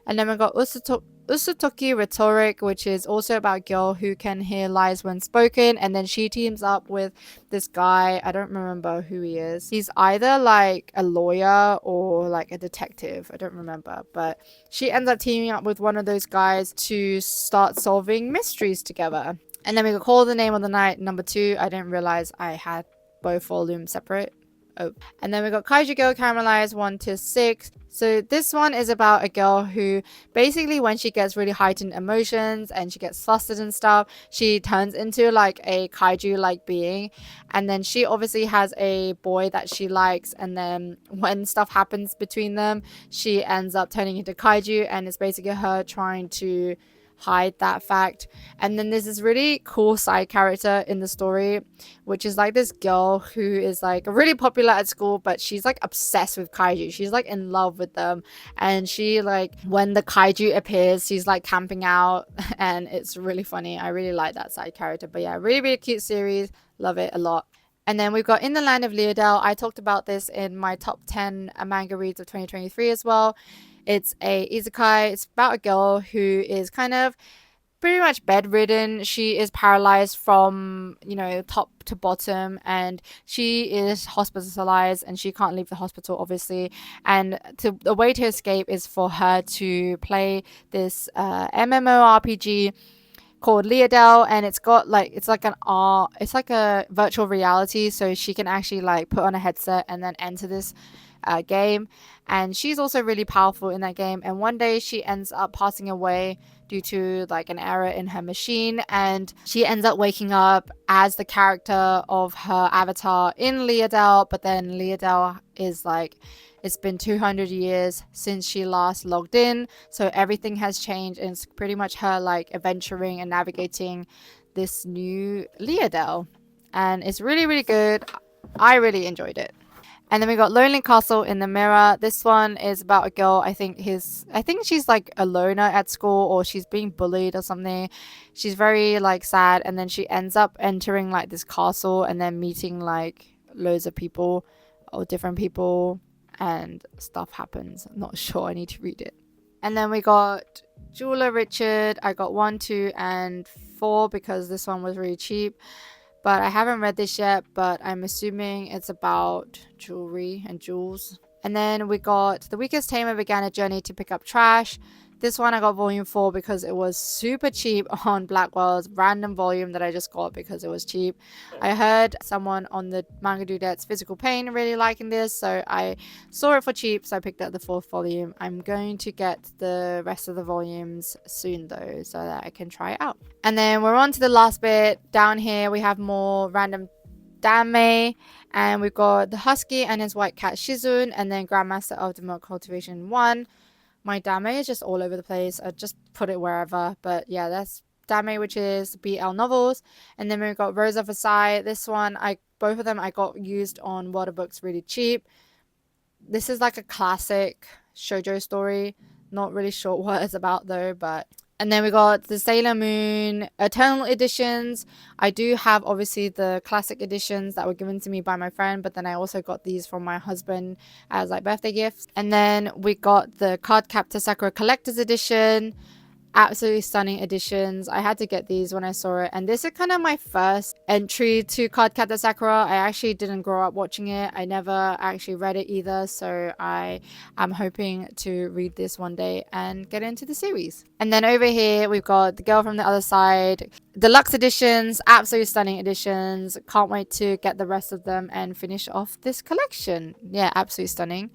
And then we got Usutoki Rhetoric, which is also about a girl who can hear lies when spoken, and then she teams up with this guy. I don't remember who he is. He's either like a lawyer or like a detective. I don't remember. But she ends up teaming up with one of those guys to start solving mysteries together. And then we got Call the Name of the Night, number 2. I didn't realize I had both volumes separate. Oh. And then we got Kaiju Girl Caramelized 1 to 6. So this one is about a girl who basically, when she gets really heightened emotions and she gets flustered and stuff, she turns into like a kaiju like being. And then she obviously has a boy that she likes, and then when stuff happens between them, she ends up turning into kaiju, and it's basically her trying to hide that fact. And then there's this really cool side character in the story, which is like this girl who is like really popular at school, but she's like obsessed with kaiju. She's like in love with them, and she like, when the kaiju appears, she's like camping out and it's really funny. I really like that side character. But yeah, really cute series, love it a lot. And then we've got In the Land of Leodel. I talked about this in my top 10 manga reads of 2023 as well. It's a isekai. It's about a girl who is kind of pretty much bedridden. She is paralyzed from, top to bottom, and she is hospitalized, and she can't leave the hospital, obviously. And the way to escape is for her to play this MMORPG called Leodel, and it's like a virtual reality, so she can actually like put on a headset and then enter this game. And she's also really powerful in that game, and one day she ends up passing away due to like an error in her machine, and she ends up waking up as the character of her avatar in Leodel. But then Leodel is like, it's been 200 years since she last logged in, so everything has changed, and it's pretty much her like adventuring and navigating this new Leodel. And it's really good. I really enjoyed it. And then we got Lonely Castle in the Mirror. This one is about a girl. I think she's like a loner at school, or she's being bullied or something. She's very like sad, and then she ends up entering like this castle and then meeting like loads of people or different people, and stuff happens. I'm not sure. I need to read it. And then we got Jeweler Richard. I got 1, 2, and 4 because this one was really cheap. But I haven't read this yet, but I'm assuming it's about jewelry and jewels. And then we got The Weakest Tamer Began a Journey to Pick Up Trash. This one I got volume 4 because it was super cheap on Blackwell's random volume that I just got because it was cheap. I heard someone on the Manga Dudette's Physical Pain really liking this, so I saw it for cheap, so I picked up the 4th volume. I'm going to get the rest of the volumes soon though, so that I can try it out. And then we're on to the last bit. Down here we have more random Dame, and we've got the Husky and his white cat Shizun, and then Grandmaster of the Milk Cultivation 1. My Dame is just all over the place. I just put it wherever, but yeah, that's Dame, which is BL novels. And then we've got Rose of Versailles. This one, both of them I got used on Water Books really cheap. This is like a classic shojo story. Not really sure what it's about though, but... And then we got the Sailor Moon Eternal editions. I do have obviously the classic editions that were given to me by my friend, but then I also got these from my husband as like birthday gifts. And then we got the Cardcaptor Sakura Collector's Edition. Absolutely stunning editions. I had to get these when I saw it, and this is kind of my first entry to Cardcaptor Sakura. I actually didn't grow up watching it. I never actually read it either, so I am hoping to read this one day and get into the series. And then over here we've got The Girl from the Other Side deluxe editions, absolutely stunning editions. Can't wait to get the rest of them and finish off this collection. Yeah, absolutely stunning.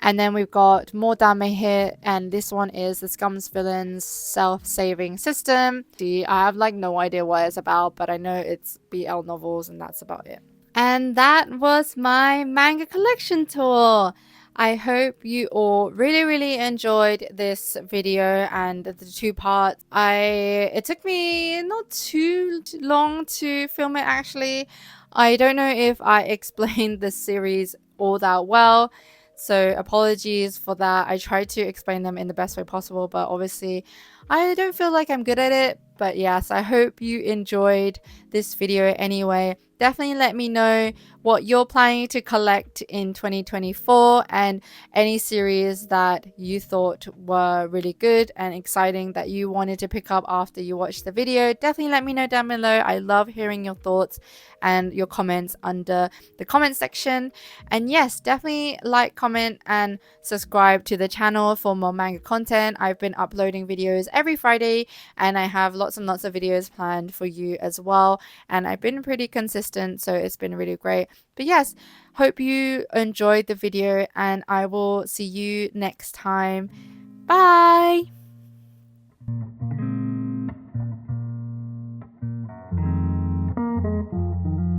And then we've got more Dame here, and this one is the Scum's Villains self-saving system. I have like no idea what it's about, but I know it's BL novels and that's about it. And that was my manga collection tour. I hope you all really enjoyed this video and the 2 parts. It took me not too long to film it actually. I don't know if I explained the series all that well, so apologies for that. I tried to explain them in the best way possible, but obviously I don't feel like I'm good at it. But yes, I hope you enjoyed this video anyway. Definitely let me know what you're planning to collect in 2024 and any series that you thought were really good and exciting that you wanted to pick up after you watched the video. Definitely let me know down below. I love hearing your thoughts and your comments under the comment section. And yes, definitely like, comment and subscribe to the channel for more manga content. I've been uploading videos every Friday and I have lots and lots of videos planned for you as well, and I've been pretty consistent, so it's been really great. But yes, hope you enjoyed the video and I will see you next time. Bye.